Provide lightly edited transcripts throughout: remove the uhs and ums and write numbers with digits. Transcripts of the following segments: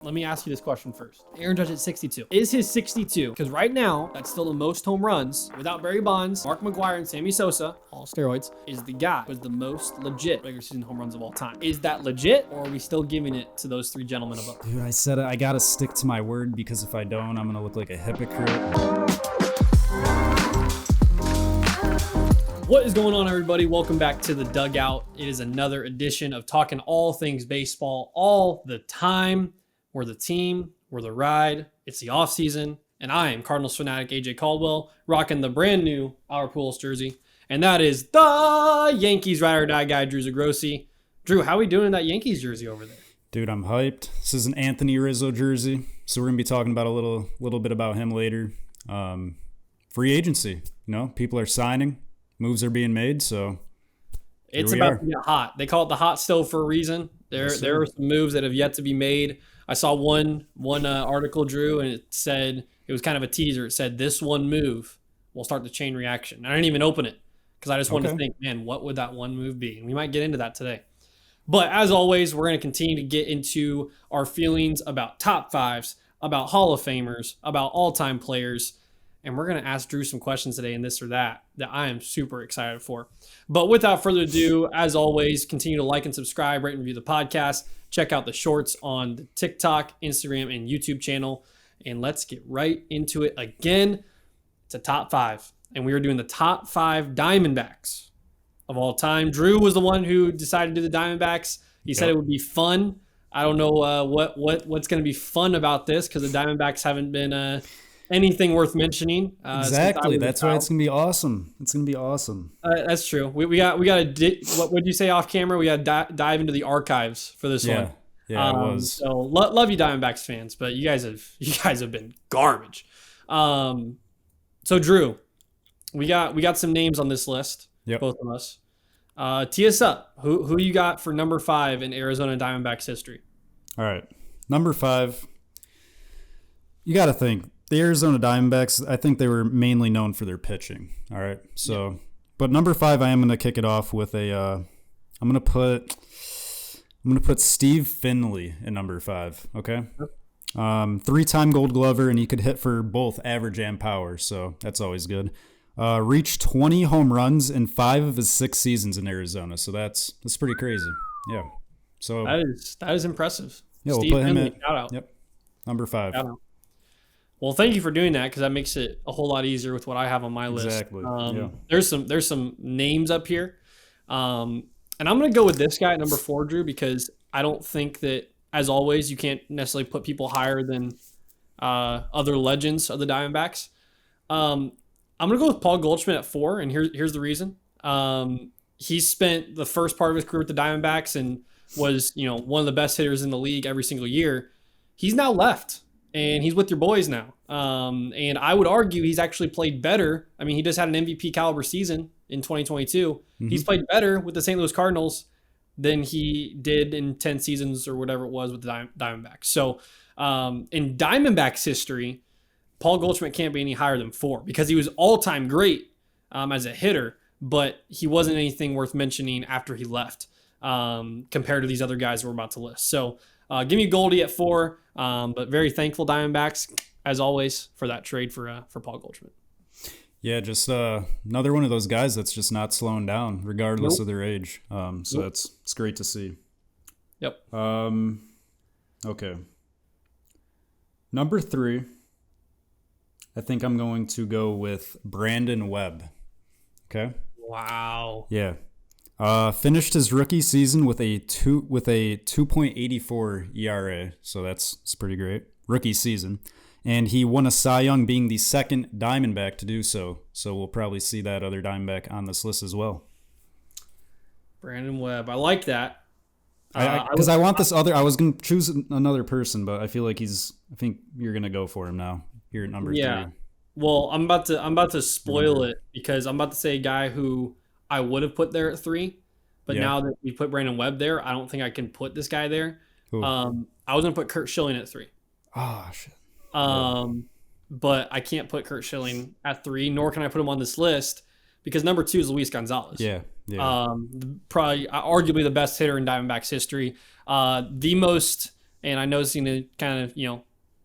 Let me ask you this question first. Aaron Judge at 62. Is his 62, because right now, that's still the most home runs, without Barry Bonds, Mark McGwire, and Sammy Sosa, all steroids, is the guy who is the most legit regular season home runs of all time. Is that legit, or are we still giving it to those three gentlemen above? Dude, I said it. I gotta stick to my word, because if I don't, I'm gonna look like a hypocrite. What is going on, everybody? Welcome back to the Dugout. It is another edition of talking all things baseball all the time. We're the team, we're the ride, it's the off season, and I am Cardinals fanatic AJ Caldwell, rocking the brand new Our Pools jersey, and that is the Yankees ride or die guy, Drew Zagrossi. Drew, how are we doing in that Yankees jersey over there? Dude, I'm hyped. This is an Anthony Rizzo jersey, so we're gonna be talking about a little bit about him later. Free agency, people are signing, moves are being made, so it's about to get hot. They call it the hot stove for a reason. There are some moves that have yet to be made. I saw one article, Drew, and it said, it was kind of a teaser. It said, this one move will start the chain reaction. I didn't even open it because I just wanted to think, man, what would that one move be? And we might get into that today. But as always, we're going to continue to get into our feelings about top fives, about Hall of Famers, about all-time players. And we're going to ask Drew some questions today in this or that I am super excited for. But without further ado, as always, continue to like and subscribe, rate and review the podcast. Check out the shorts on the TikTok, Instagram, and YouTube channel. And let's get right into it again. It's a top five. And we are doing the top five Diamondbacks of all time. Drew was the one who decided to do the Diamondbacks. He said it would be fun. I don't know what's going to be fun about this because the Diamondbacks haven't been anything worth mentioning. Exactly. That's why it's gonna be awesome. It's gonna be awesome. That's true. We got to what would you say off camera? We got to dive into the archives for this one. Yeah, it was. So love you Diamondbacks fans, but you guys have been garbage. So Drew, we got some names on this list. Yep. Both of us. Tee us up. Who you got for number 5 in Arizona Diamondbacks history? All right, number 5. You got to think. The Arizona Diamondbacks, I think they were mainly known for their pitching. All right. So, but number 5, I am going to kick it off with I'm going to put Steve Finley in number 5. Okay. 3-time Gold Glover, and he could hit for both average and power. So that's always good. Reached 20 home runs in 5 of his 6 seasons in Arizona. So that's pretty crazy. Yeah. So that is impressive. Yeah, Steve we'll put him Finley, at shout out. Yep. Number 5. Shout out. Well, thank you for doing that because that makes it a whole lot easier with what I have on my list. Exactly. There's some names up here, and I'm gonna go with this guy at number 4, Drew, because I don't think that, as always, you can't necessarily put people higher than other legends of the Diamondbacks. I'm gonna go with Paul Goldschmidt at 4, and here's the reason. He spent the first part of his career with the Diamondbacks and was one of the best hitters in the league every single year. He's now left. And he's with your boys now. And I would argue he's actually played better. I mean, he just had an MVP caliber season in 2022. Mm-hmm. He's played better with the St. Louis Cardinals than he did in 10 seasons or whatever it was with the Diamondbacks. So in Diamondbacks history, Paul Goldschmidt can't be any higher than 4 because he was all-time great as a hitter, but he wasn't anything worth mentioning after he left compared to these other guys we're about to list. So give me Goldie at 4, but very thankful Diamondbacks, as always, for that trade for Paul Goldschmidt. Yeah, just another one of those guys that's just not slowing down, regardless of their age. So it's great to see. Yep. Okay. Number 3, I think I'm going to go with Brandon Webb. Okay. Wow. Yeah. Finished his rookie season with a 2.84 ERA, so that's pretty great. Rookie season, and he won a Cy Young, being the second Diamondback to do so. So we'll probably see that other Diamondback on this list as well. Brandon Webb, I like that. Because I want this other. I was gonna choose another person, but I feel like I think you're gonna go for him now. You're at number 3. Well, I'm about to spoil it because I'm about to say a guy who I would have put there at 3, but now that we put Brandon Webb there, I don't think I can put this guy there. I was going to put Kurt Schilling at 3. Oh, shit. But I can't put Kurt Schilling at 3, nor can I put him on this list because number 2 is Luis Gonzalez. Yeah. Probably arguably the best hitter in Diamondbacks history. The most and I know it's going to kind of,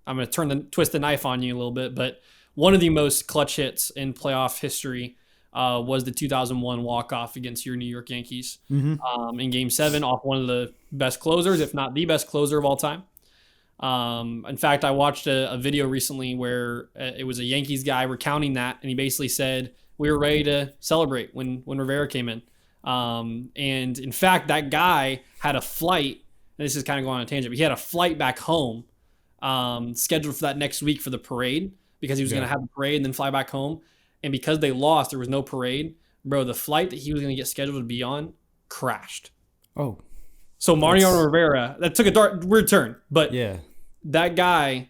I'm going to twist the knife on you a little bit, but one of the most clutch hits in playoff history was the 2001 walk-off against your New York Yankees in Game 7 off one of the best closers, if not the best closer of all time. In fact, I watched a video recently where it was a Yankees guy recounting that, and he basically said we were ready to celebrate when Rivera came in. And in fact, that guy had a flight, and this is kind of going on a tangent, but he had a flight back home scheduled for that next week for the parade because he was going to have a parade and then fly back home. And because they lost, there was no parade. Bro, the flight that he was going to get scheduled to be on crashed. Oh. So Mariano Rivera, that took a weird turn. But yeah, that guy,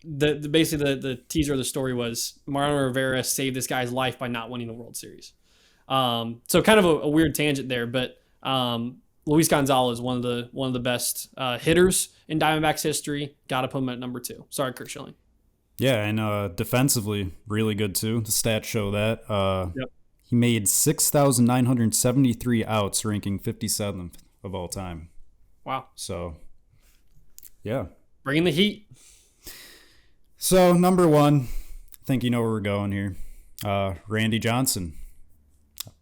basically the teaser of the story was Mariano Rivera saved this guy's life by not winning the World Series. So kind of a weird tangent there. But Luis Gonzalez, one of the best hitters in Diamondbacks history. Got to put him at number 2. Sorry, Kurt Schilling. Yeah, and defensively, really good too. The stats show that. Yep. He made 6,973 outs, ranking 57th of all time. Wow. So, yeah. Bringing the heat. So, number 1, I think you know where we're going here. Randy Johnson.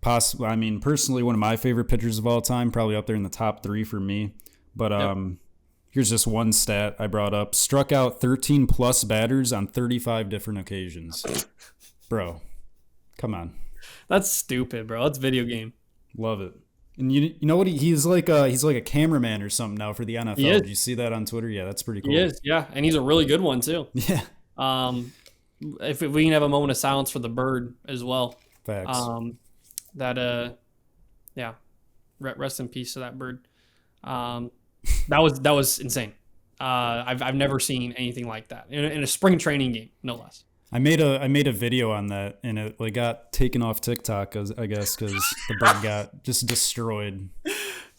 Personally, one of my favorite pitchers of all time, probably up there in the top 3 for me. But here's just one stat I brought up. Struck out 13 plus batters on 35 different occasions. Bro, come on. That's stupid, bro. That's video game. Love it. And you know what? He's like a cameraman or something now for the NFL. Did you see that on Twitter? Yeah, that's pretty cool. He is, yeah. And he's a really good one, too. Yeah. If we can have a moment of silence for the bird as well. Facts. Rest in peace to that bird. That was insane. I've never seen anything like that in a spring training game, no less. I made a video on that, and it got taken off TikTok, I guess, because the bird got just destroyed.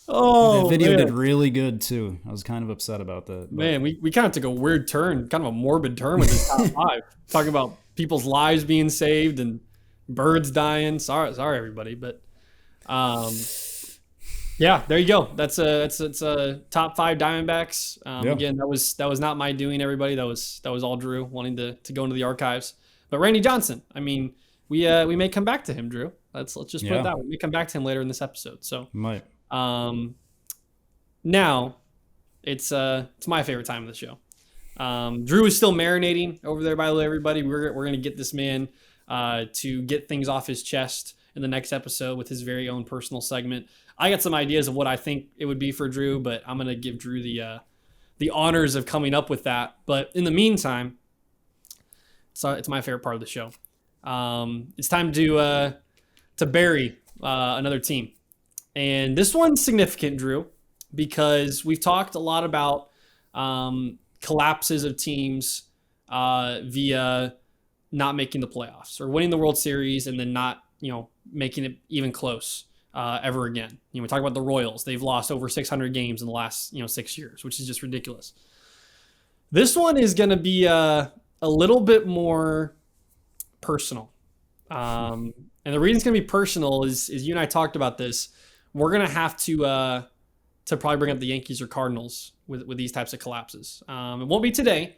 Oh, the video man. did really good too. I was kind of upset about that. But. Man, we kind of took a weird turn, kind of a morbid turn with this top 5, talking about people's lives being saved and birds dying. Sorry, everybody, but yeah, there you go. That's a top 5 Diamondbacks. Again, that was not my doing, everybody. That was all Drew wanting to go into the archives. But Randy Johnson, we may come back to him, Drew. Let's just put it that way. We may come back to him later in this episode. So might. Now it's my favorite time of the show. Drew is still marinating over there, by the way, everybody. We're gonna get this man to get things off his chest in the next episode with his very own personal segment. I got some ideas of what I think it would be for Drew, but I'm gonna give Drew the honors of coming up with that. But in the meantime, it's my favorite part of the show. It's time to bury another team, and this one's significant, Drew, because we've talked a lot about collapses of teams via not making the playoffs or winning the World Series and then not making it even close ever again. We talk about the Royals. They've lost over 600 games in the last 6 years, which is just ridiculous. This one is going to be a little bit more personal. And the reason it's going to be personal is you and I talked about this. We're going to have to probably bring up the Yankees or Cardinals with these types of collapses. It won't be today,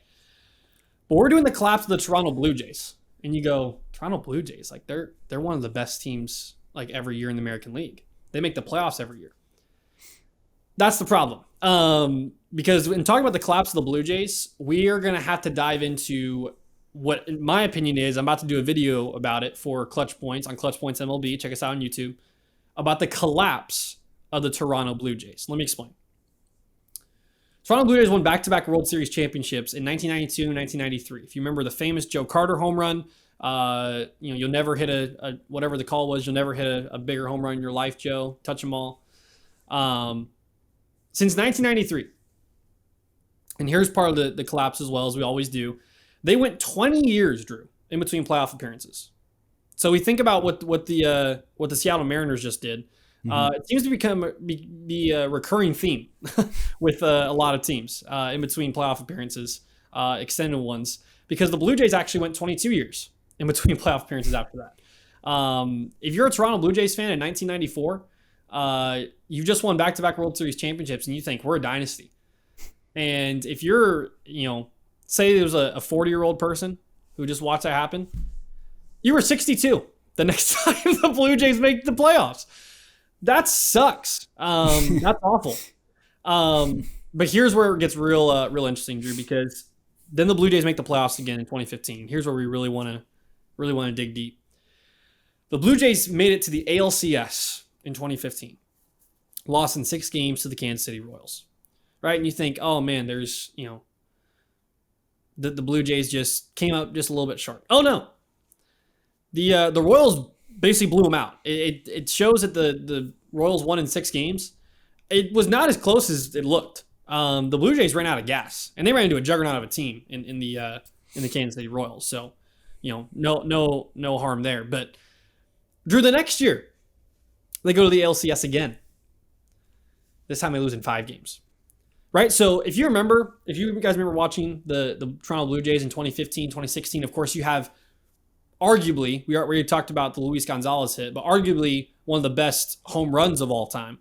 but we're doing the collapse of the Toronto Blue Jays. And you go, Toronto Blue Jays, like they're one of the best teams like every year in the American League. They make the playoffs every year. That's the problem. Because in talking about the collapse of the Blue Jays, we are going to have to dive into what, in my opinion, is I'm about to do a video about it for ClutchPoints on ClutchPoints MLB. Check us out on YouTube about the collapse of the Toronto Blue Jays. Let me explain. Toronto Blue Jays won back-to-back World Series championships in 1992 and 1993. If you remember the famous Joe Carter home run, you'll never hit a whatever the call was, you'll never hit a bigger home run in your life, Joe. Touch them all. Since 1993, and here's part of the collapse as well, as we always do, they went 20 years, Drew, in between playoff appearances. So we think about what the Seattle Mariners just did. It seems to be a recurring theme with a lot of teams in between playoff appearances, extended ones, because the Blue Jays actually went 22 years in between playoff appearances after that. If you're a Toronto Blue Jays fan in 1994, you just won back-to-back World Series championships and you think we're a dynasty. And if you're, say there was a 40-year-old person who just watched that happen, you were 62 the next time the Blue Jays make the playoffs. That sucks. That's awful. But here's where it gets real interesting, Drew, because then the Blue Jays make the playoffs again in 2015. Here's where we really want to dig deep. The Blue Jays made it to the ALCS in 2015. Lost in 6 games to the Kansas City Royals. Right? And you think, oh man, there's, the Blue Jays just came out just a little bit short. Oh no. The Royals basically blew them out. It shows that the Royals won in 6 games. It was not as close as it looked. The Blue Jays ran out of gas, and they ran into a juggernaut of a team in the Kansas City Royals. So, no harm there. But Drew, the next year, they go to the LCS again. This time they lose in 5 games. Right? So if you guys remember watching the Toronto Blue Jays in 2015, 2016, of course you have arguably, we already talked about the Luis Gonzalez hit, but arguably one of the best home runs of all time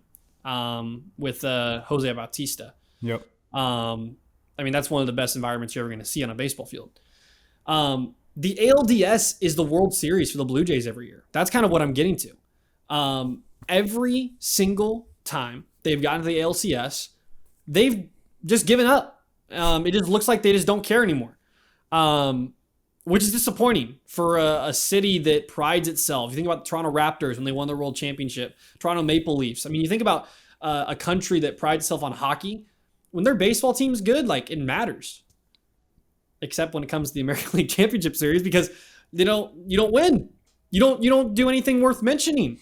with Jose Bautista. Yep. That's one of the best environments you're ever going to see on a baseball field. The ALDS is the World Series for the Blue Jays every year. That's kind of what I'm getting to. Every single time they've gotten to the ALCS, they've just given up. It just looks like they just don't care anymore, which is disappointing for a city that prides itself. You think about the Toronto Raptors when they won the World Championship, Toronto Maple Leafs. I mean, you think about a country that prides itself on hockey. When their baseball team's good, like, it matters. Except when it comes to the American League Championship Series, because you don't win. You don't do anything worth mentioning.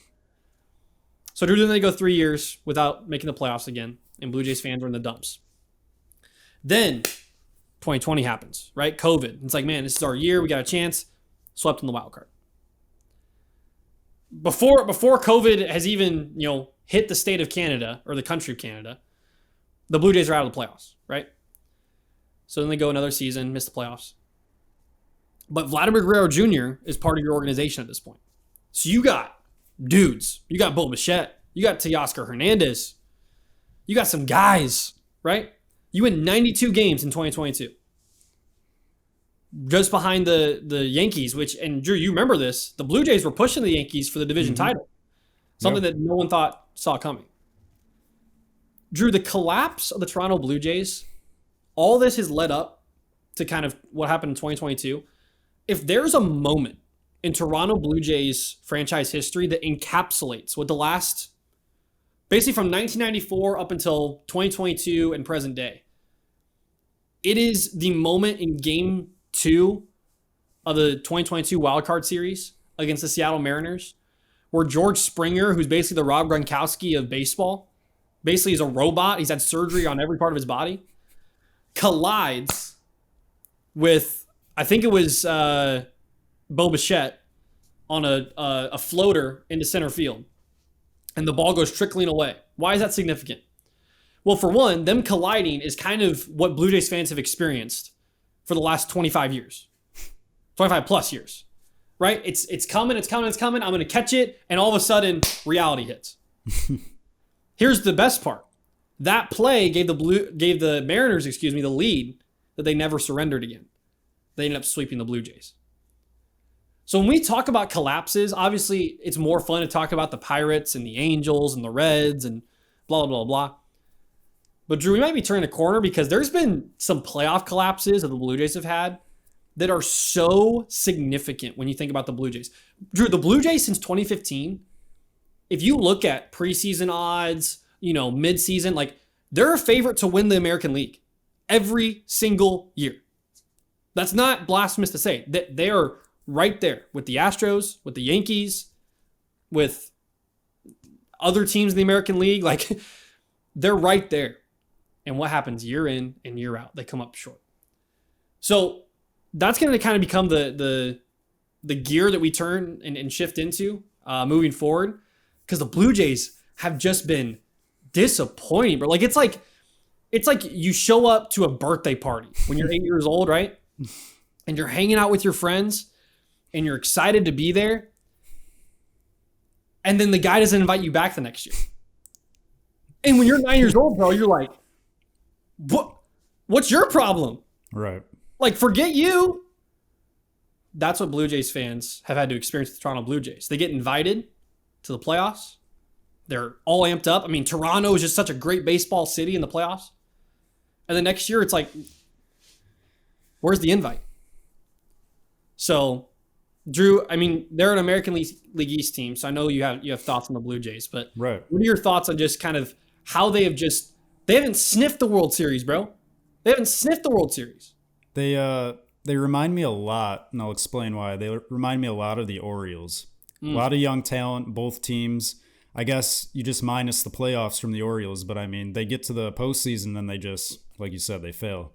So then they go 3 years without making the playoffs again, and Blue Jays fans are in the dumps. Then 2020 happens, right? COVID. It's like, man, this is our year. We got a chance. Swept in the wild card. Before COVID has even hit the state of Canada or the country of Canada, the Blue Jays are out of the playoffs, right? So then they go another season, miss the playoffs. But Vladimir Guerrero Jr. is part of your organization at this point. So you got dudes. You got Bo Bichette. You got Teoscar Hernandez. You got some guys, right? You win 92 games in 2022. Just behind the Yankees, and Drew, you remember this. The Blue Jays were pushing the Yankees for the division title. Something that no one saw coming. Drew, the collapse of the Toronto Blue Jays, all this has led up to kind of what happened in 2022. If there's a moment in Toronto Blue Jays franchise history that encapsulates what the last, basically from 1994 up until 2022 and present day, it is the moment in Game 2 of the 2022 wildcard series against the Seattle Mariners, where George Springer, who's basically the Rob Gronkowski of baseball, basically is a robot. He's had surgery on every part of his body. Collides with, I think it was Bo Bichette on a floater into center field. And the ball goes trickling away. Why is that significant? Well, for one, them colliding is kind of what Blue Jays fans have experienced for the last 25 years. 25 plus years. Right? It's coming. I'm going to catch it. And all of a sudden, reality hits. Here's the best part. That play gave the Mariners, the lead that they never surrendered again. They ended up sweeping the Blue Jays. So when we talk about collapses, obviously it's more fun to talk about the Pirates and the Angels and the Reds and blah, blah, blah, blah. But Drew, we might be turning a corner because there's been some playoff collapses that the Blue Jays have had that are so significant when you think about the Blue Jays. Drew, the Blue Jays since 2015, if you look at preseason odds, mid-season, like, they're a favorite to win the American League every single year. That's not blasphemous to say. They are right there with the Astros, with the Yankees, with other teams in the American League. Like, they're right there. And what happens year in and year out? They come up short. So that's going to kind of become the gear that we turn and shift into moving forward, because the Blue Jays have just been disappointing. But it's like you show up to a birthday party when you're 8 years old, right? And you're hanging out with your friends and you're excited to be there. And then the guy doesn't invite you back the next year. And when you're 9 years old, bro, you're like, what? What's your problem? Right. Like, forget you. That's what Blue Jays fans have had to experience with the Toronto Blue Jays. They get invited to the playoffs. They're all amped up. I mean, Toronto is just such a great baseball city in the playoffs. And then next year, it's like, where's the invite? So, Drew, I mean, they're an American League East team, so I know you have thoughts on the Blue Jays, but Right. what are your thoughts on just kind of how they haven't sniffed the World Series, bro? They haven't sniffed the World Series. They remind me a lot, and I'll explain why. They remind me a lot of the Orioles. A lot of young talent, both teams. I guess you just minus the playoffs from the Orioles, but I mean, they get to the postseason, then they just, like you said, they fail.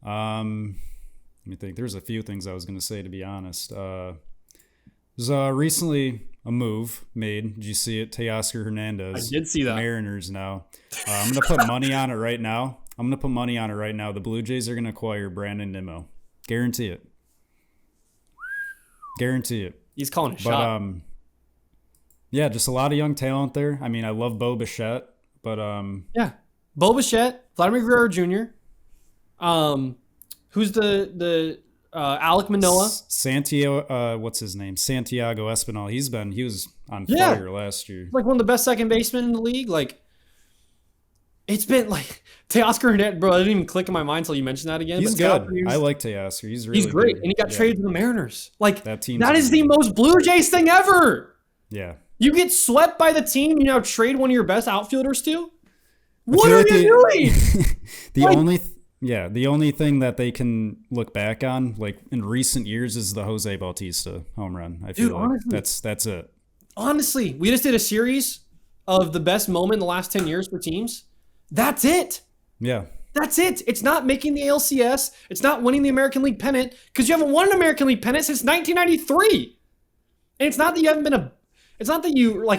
Let me think. There's a few things I was going to say, to be honest. There's recently a move made. Did you see it? Teoscar Hernandez. I did see that. Mariners now. I'm going to put money on it right now. The Blue Jays are going to acquire Brandon Nimmo. Guarantee it. He's calling a shot. But, yeah, just a lot of young talent there. I mean, I love Bo Bichette, but yeah, Bo Bichette, Vladimir Guerrero Jr. Who's the Alec Manoah? Santiago, what's his name? Santiago Espinal. He was on fire last year. Like one of the best second basemen in the league. Like, it's been like Teoscar Hernandez, bro. I didn't even click in my mind until you mentioned that again. He's good. I like Teoscar. He's great, good. and he got traded to the Mariners. Like, that is the most Blue Jays thing ever. Yeah. You get swept by the team you now trade one of your best outfielders to? What are you doing? The only thing that they can look back on, like in recent years, is the Jose Bautista home run. I feel like that's it. Honestly, we just did a series of the best moment in the last 10 years for teams. That's it. Yeah. That's it. It's not making the ALCS. It's not winning the American League pennant because you haven't won an American League pennant since 1993. And it's not that you have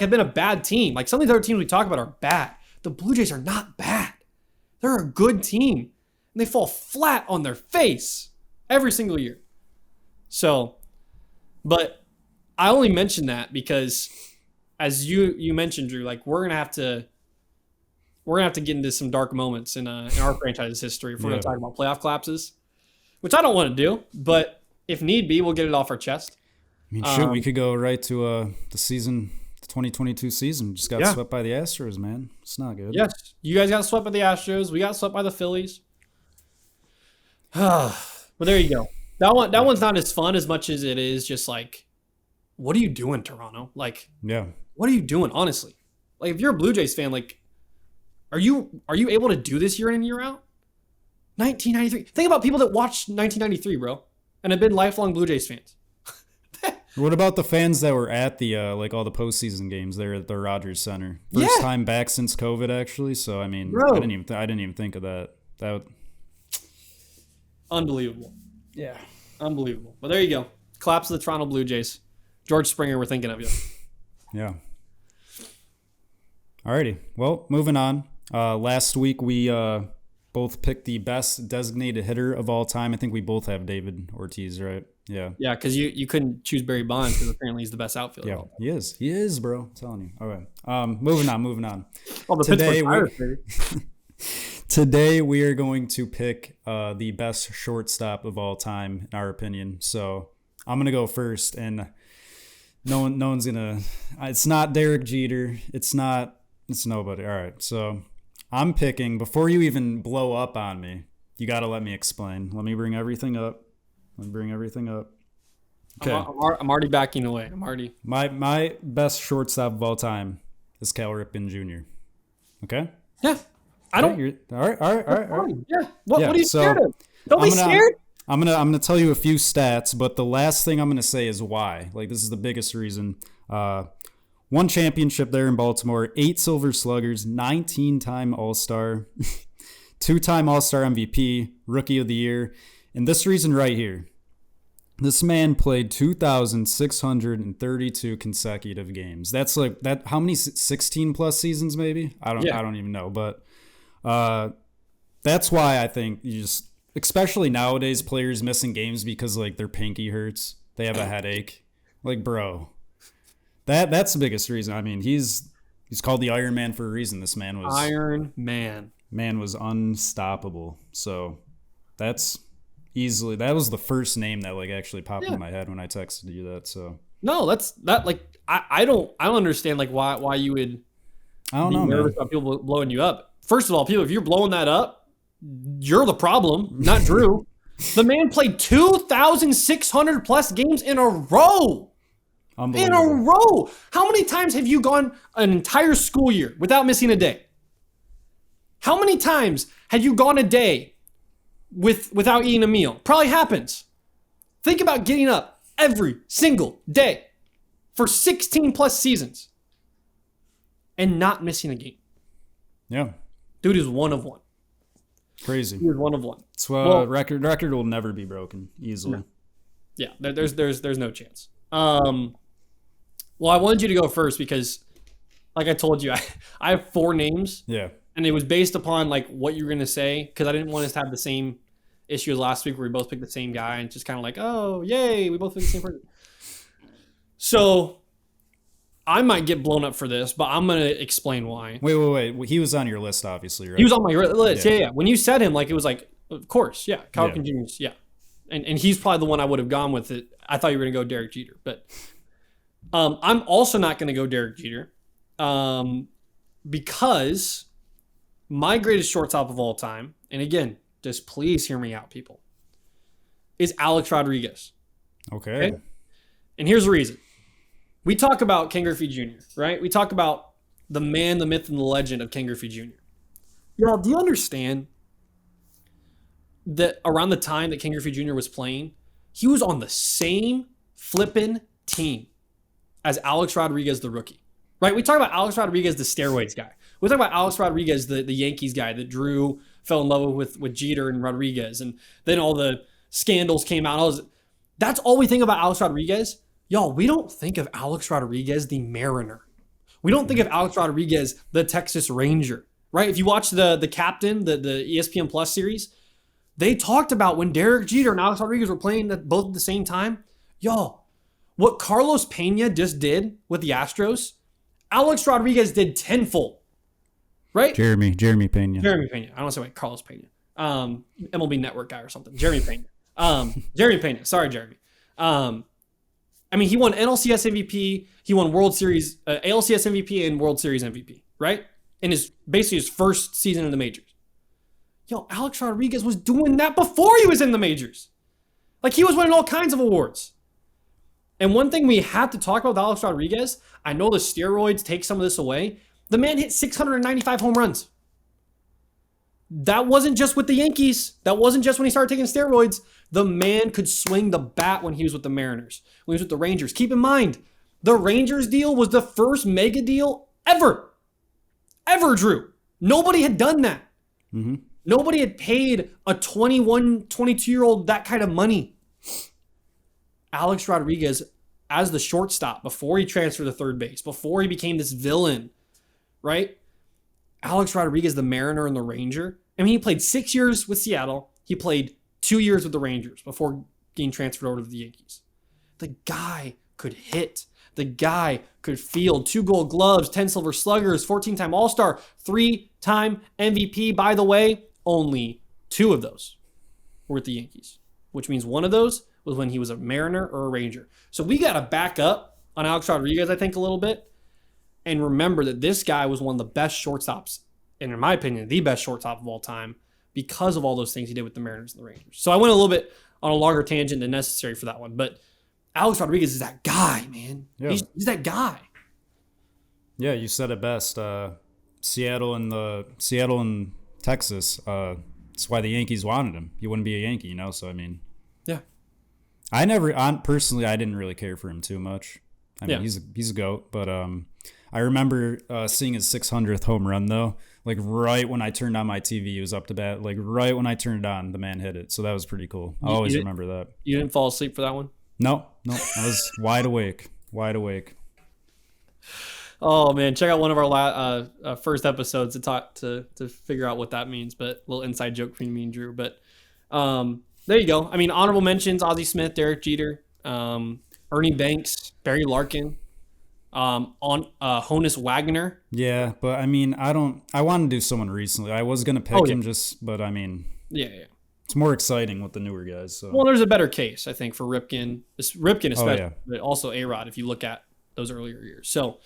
been a bad team. Like, some of these other teams we talk about are bad. The Blue Jays are not bad. They're a good team. And they fall flat on their face every single year. So, but I only mention that because, as you mentioned, Drew, like, we're gonna have to get into some dark moments in our franchise's history if we're gonna talk about playoff collapses, which I don't want to do, but if need be, we'll get it off our chest. I mean, we could go right to the 2022 season. Just got swept by the Astros, man. It's not good. Yes, you guys got swept by the Astros. We got swept by the Phillies. But there you go. That one's not as fun as much as it is just like, what are you doing, Toronto? Like, what are you doing, honestly? Like, if you're a Blue Jays fan, like, are you able to do this year in and year out? 1993. Think about people that watched 1993, bro, and have been lifelong Blue Jays fans. What about the fans that were at the like all the postseason games there at the Rogers Center? First time back since COVID, actually. So I mean, bro, I didn't even think of that. Unbelievable. Yeah, unbelievable. But there you go. Collapse of the Toronto Blue Jays. George Springer, we're thinking of you. Yeah. Alrighty. Well, moving on. Last week we both picked the best designated hitter of all time. I think we both have David Ortiz, right? Yeah. Yeah, because you couldn't choose Barry Bonds because apparently he's the best outfielder. Yeah, he is. He is, bro. I'm telling you. All right. Moving on. Well, Today we are going to pick the best shortstop of all time, in our opinion. So I'm gonna go first, and no one's gonna. It's not Derek Jeter. It's nobody. All right. So I'm picking. Before you even blow up on me, you got to let me explain. Let me bring everything up. Okay. I'm already backing away. My best shortstop of all time is Cal Ripken Jr. Okay? Yeah. I don't. All right. Yeah. What are you scared of? Don't be scared. I'm gonna tell you a few stats, but the last thing I'm gonna say is why. Like, this is the biggest reason. One championship there in Baltimore, 8 Silver Sluggers, 19-time All-Star, 2-time All-Star MVP, Rookie of the Year. And this reason right here, this man played 2,632 consecutive games. That's like that. How many? 16 plus seasons, maybe. I don't even know. But that's why I think you just, especially nowadays, players missing games because like their pinky hurts, they have a headache. Like, bro, that's the biggest reason. I mean, he's called the Iron Man for a reason. This man was Iron Man. Man was unstoppable. So That's easily, that was the first name that like actually popped in my head when I texted you that. So no, like I don't understand like why you would I don't be know, nervous man. about people blowing you up. First of all, people, if you're blowing that up, you're the problem, not Drew. The man played 2,600 plus games in a row. In a Unbelievable. row. How many times have you gone an entire school year without missing a day? How many times have you gone a day without eating a meal? Probably happens. Think about getting up every single day for 16 plus seasons and not missing a game. Yeah. Dude is one of one. Crazy. He was one of one. So record will never be broken easily. No. Yeah, there's no chance. Well, I wanted you to go first because, like I told you, I have 4 names. Yeah. And it was based upon like what you're gonna say because I didn't want us to have the same issue as last week where we both picked the same guy and just kind of like, oh yay, we both picked the same person. So I might get blown up for this, but I'm gonna explain why. Wait. He was on your list, obviously, right? He was on my list. Yeah. Yeah. When you said him, like it was like, of course, yeah, Kyle Yeah. Jr. Yeah, and he's probably the one I would have gone with. It. I thought you were gonna go Derek Jeter, but I'm also not gonna go Derek Jeter, because my greatest shortstop of all time, and again, just please hear me out, people, is Alex Rodriguez. Okay. And here's the reason. We talk about Ken Griffey Jr., right? We talk about the man, the myth, and the legend of Ken Griffey Jr. Y'all, do you understand that around the time that Ken Griffey Jr. was playing, he was on the same flippin' team as Alex Rodriguez, the rookie, right? We talk about Alex Rodriguez, the steroids guy. We talk about Alex Rodriguez, the Yankees guy that Drew fell in love with Jeter and Rodriguez. And then all the scandals came out. That's all we think about Alex Rodriguez. Y'all, we don't think of Alex Rodriguez, the Mariner. We don't think of Alex Rodriguez, the Texas Ranger, right? If you watch the Captain, the ESPN Plus series, they talked about when Derek Jeter and Alex Rodriguez were playing both at the same time. Y'all, what Carlos Pena just did with the Astros, Alex Rodriguez did tenfold, right? Jeremy Pena. Jeremy Pena. I don't want to say Carlos Pena. MLB Network guy or something. Jeremy Pena. Jeremy Pena. Sorry, Jeremy. I mean, he won NLCS MVP. He won World Series, ALCS MVP and World Series MVP, right? In basically his first season in the majors. Yo, Alex Rodriguez was doing that before he was in the majors. Like, he was winning all kinds of awards. And one thing we have to talk about with Alex Rodriguez, I know the steroids take some of this away. The man hit 695 home runs. That wasn't just with the Yankees. That wasn't just when he started taking steroids. The man could swing the bat when he was with the Mariners, when he was with the Rangers. Keep in mind, the Rangers deal was the first mega deal ever. Ever, Drew. Nobody had done that. Mm-hmm. Nobody had paid a 21, 22-year-old that kind of money. Alex Rodriguez, as the shortstop, before he transferred to third base, before he became this villain, right? Alex Rodriguez, the Mariner and the Ranger. I mean, he played 6 years with Seattle. He played 2 years with the Rangers before getting transferred over to the Yankees. The guy could hit. The guy could field 2 Gold Gloves, 10 Silver Sluggers, 14-time All-Star, 3-time MVP. By the way, only 2 of those were with the Yankees, which means one of those was when he was a Mariner or a Ranger. So we got to back up on Alex Rodriguez, I think, a little bit, and remember that this guy was one of the best shortstops, and in my opinion, the best shortstop of all time, because of all those things he did with the Mariners and the Rangers. So I went a little bit on a longer tangent than necessary for that one, but Alex Rodriguez is that guy, man. Yeah. He's that guy. Yeah, you said it best. Seattle and Texas. That's why the Yankees wanted him. He wouldn't be a Yankee, So I mean, yeah. Personally, I didn't really care for him too much. I mean, he's a goat, but I remember seeing his 600th home run though. Like right when I turned on my TV, he was up to bat. Like right when I turned it on, the man hit it. So that was pretty cool. I always remember that. You didn't fall asleep for that one? No. I was wide awake. Oh man, check out one of our first episodes to talk to figure out what that means. But a little inside joke between me and Drew. But there you go. I mean, honorable mentions: Ozzie Smith, Derek Jeter, Ernie Banks, Barry Larkin, Honus Wagner. Yeah, but I mean, I want to do someone recently. I was gonna pick him but I mean, yeah. It's more exciting with the newer guys. So. Well, there's a better case, I think, for Ripken especially, yeah. but also A-Rod if you look at those earlier years. So,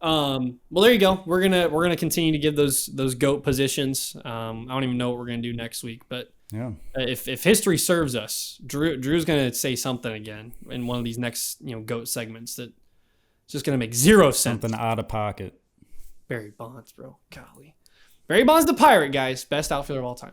well, there you go. We're gonna continue to give those GOAT positions. I don't even know what we're gonna do next week, but yeah, if history serves us, Drew's gonna say something again in one of these next GOAT segments that's just gonna make zero sense. Something out of pocket. Barry Bonds, bro. Golly, Barry Bonds, the Pirate, guys, best outfielder of all time.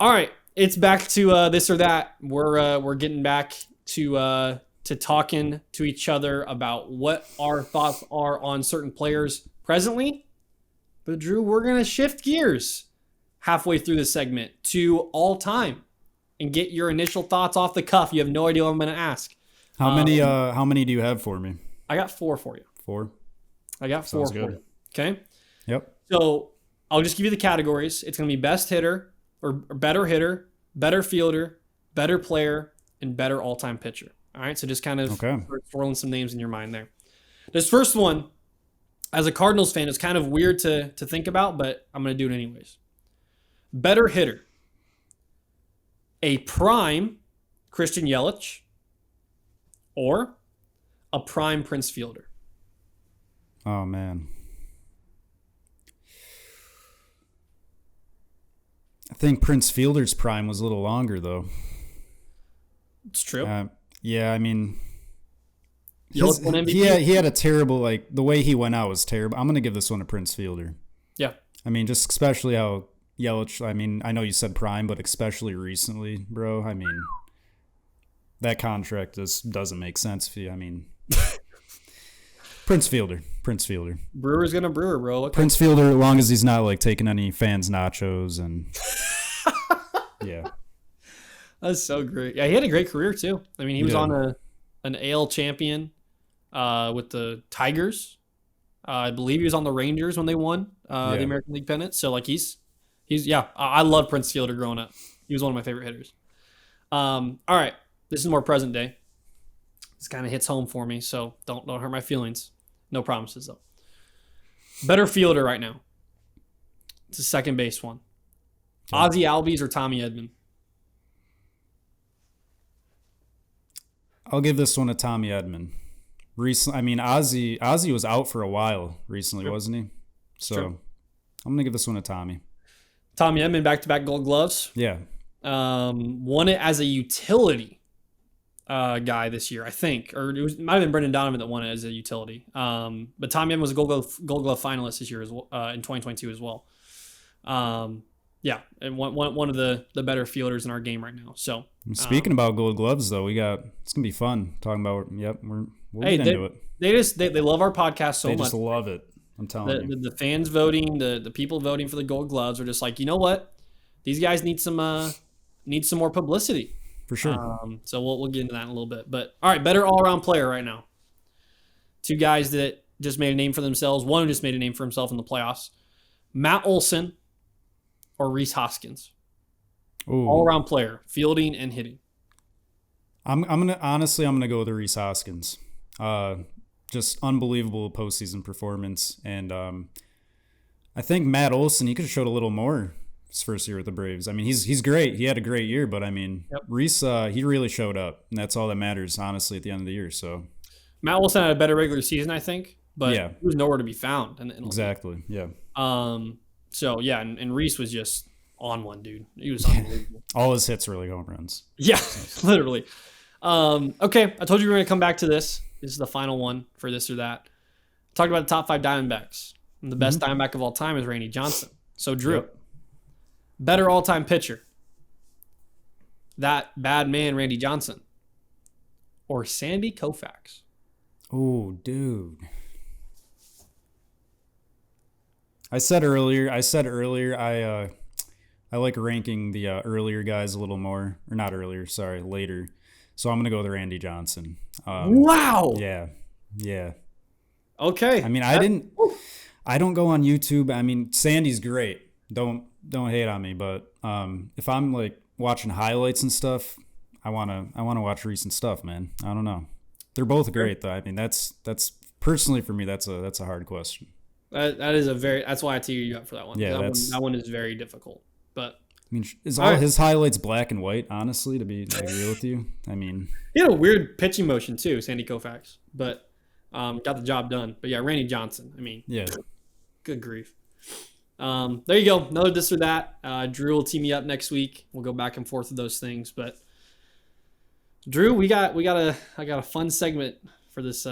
All right, it's back to this or that. We're getting back to talking to each other about what our thoughts are on certain players presently. But Drew, we're gonna shift gears halfway through this segment to all time and get your initial thoughts off the cuff. You have no idea what I'm gonna ask. How many do you have for me? I got 4 for you. 4. I got 4 Sounds for good. you. Okay. Yep. So I'll just give you the categories. It's gonna be best hitter or better hitter, better fielder, better player, and better all-time pitcher. All right, so just kind of swirling some names in your mind there. This first one, as a Cardinals fan, is kind of weird to think about, but I'm going to do it anyways. Better hitter. A prime Christian Yelich or a prime Prince Fielder. Oh, man. I think Prince Fielder's prime was a little longer, though. It's true. Yeah, I mean, he had a terrible, the way he went out was terrible. I'm going to give this one to Prince Fielder. Yeah. I mean, just especially how Yelich, I mean, I know you said prime, but especially recently, bro. I mean, that contract just doesn't make sense for you. I mean, Prince Fielder. Brewer's going to brewer, bro. Okay. Prince Fielder, as long as he's not, taking any fans' nachos and, yeah. That's so great. Yeah, he had a great career too. I mean, he was on an AL champion with the Tigers. I believe he was on the Rangers when they won the American League pennant. So he's I love Prince Fielder growing up. He was one of my favorite hitters. All right, this is more present day. This kind of hits home for me, so don't hurt my feelings. No promises though. Better fielder right now. It's a second base one. Ozzie Albies or Tommy Edman. I'll give this one to Tommy Edman. Recently, I mean, Ozzy was out for a while recently, wasn't he? So I'm gonna give this one to Tommy. Tommy Edman, back-to-back Gold Gloves. Yeah. Won it as a utility guy this year, I think, or it might have been Brendan Donovan that won it as a utility. But Tommy Edman was a Gold Glove finalist this year as well, in 2022 as well. Yeah, and one of the better fielders in our game right now. So speaking about Gold Gloves, though, it's gonna be fun talking about. Yep, we'll get into it. They love our podcast so much. They just love it. I'm telling you. The fans voting, the people voting for the Gold Gloves are just like, you know what, these guys need some more publicity for sure. So we'll get into that in a little bit. But all right, better all around player right now. 2 guys that just made a name for themselves. One who just made a name for himself in the playoffs. Matt Olson or Rhys Hoskins. Ooh. All-around player, fielding and hitting. I'm gonna go with Rhys Hoskins. Just unbelievable postseason performance, and I think Matt Olson, he could have showed a little more his first year with the Braves. I mean, he's great. He had a great year, but I mean, Rhys, he really showed up, and that's all that matters, honestly, at the end of the year. So Matt Olson had a better regular season, I think, but he was nowhere to be found. Exactly. Yeah. So yeah, and Rhys was just on one, dude. He was unbelievable. All his hits were like home runs. Yeah, literally. Okay, I told you we were going to come back to this. This is the final one for this or that. Talked about the top 5 Diamondbacks. And the best Diamondback of all time is Randy Johnson. So Drew, better all-time pitcher. That bad man, Randy Johnson, or Sandy Koufax. Oh, dude. I said earlier, I like ranking the earlier guys a little more. Or not earlier, sorry, later. So I'm going to go with Randy Johnson. Wow. Yeah. Okay. I mean, I don't go on YouTube. I mean, Sandy's great. Don't hate on me, but if I'm watching highlights and stuff, I want to watch recent stuff, man. I don't know. They're both great though. I mean, that's personally for me, that's a hard question. That's why I teed you up for that one. Yeah, that one is very difficult. But I mean, is All all right. his highlights black and white? Honestly, to be real with you, I mean, He had a weird pitching motion too, Sandy Koufax, but got the job done. But yeah, Randy Johnson. I mean, yeah. good grief. There you go. Another this or that. Drew will tee me up next week. We'll go back and forth with those things. But Drew, I got a fun segment for this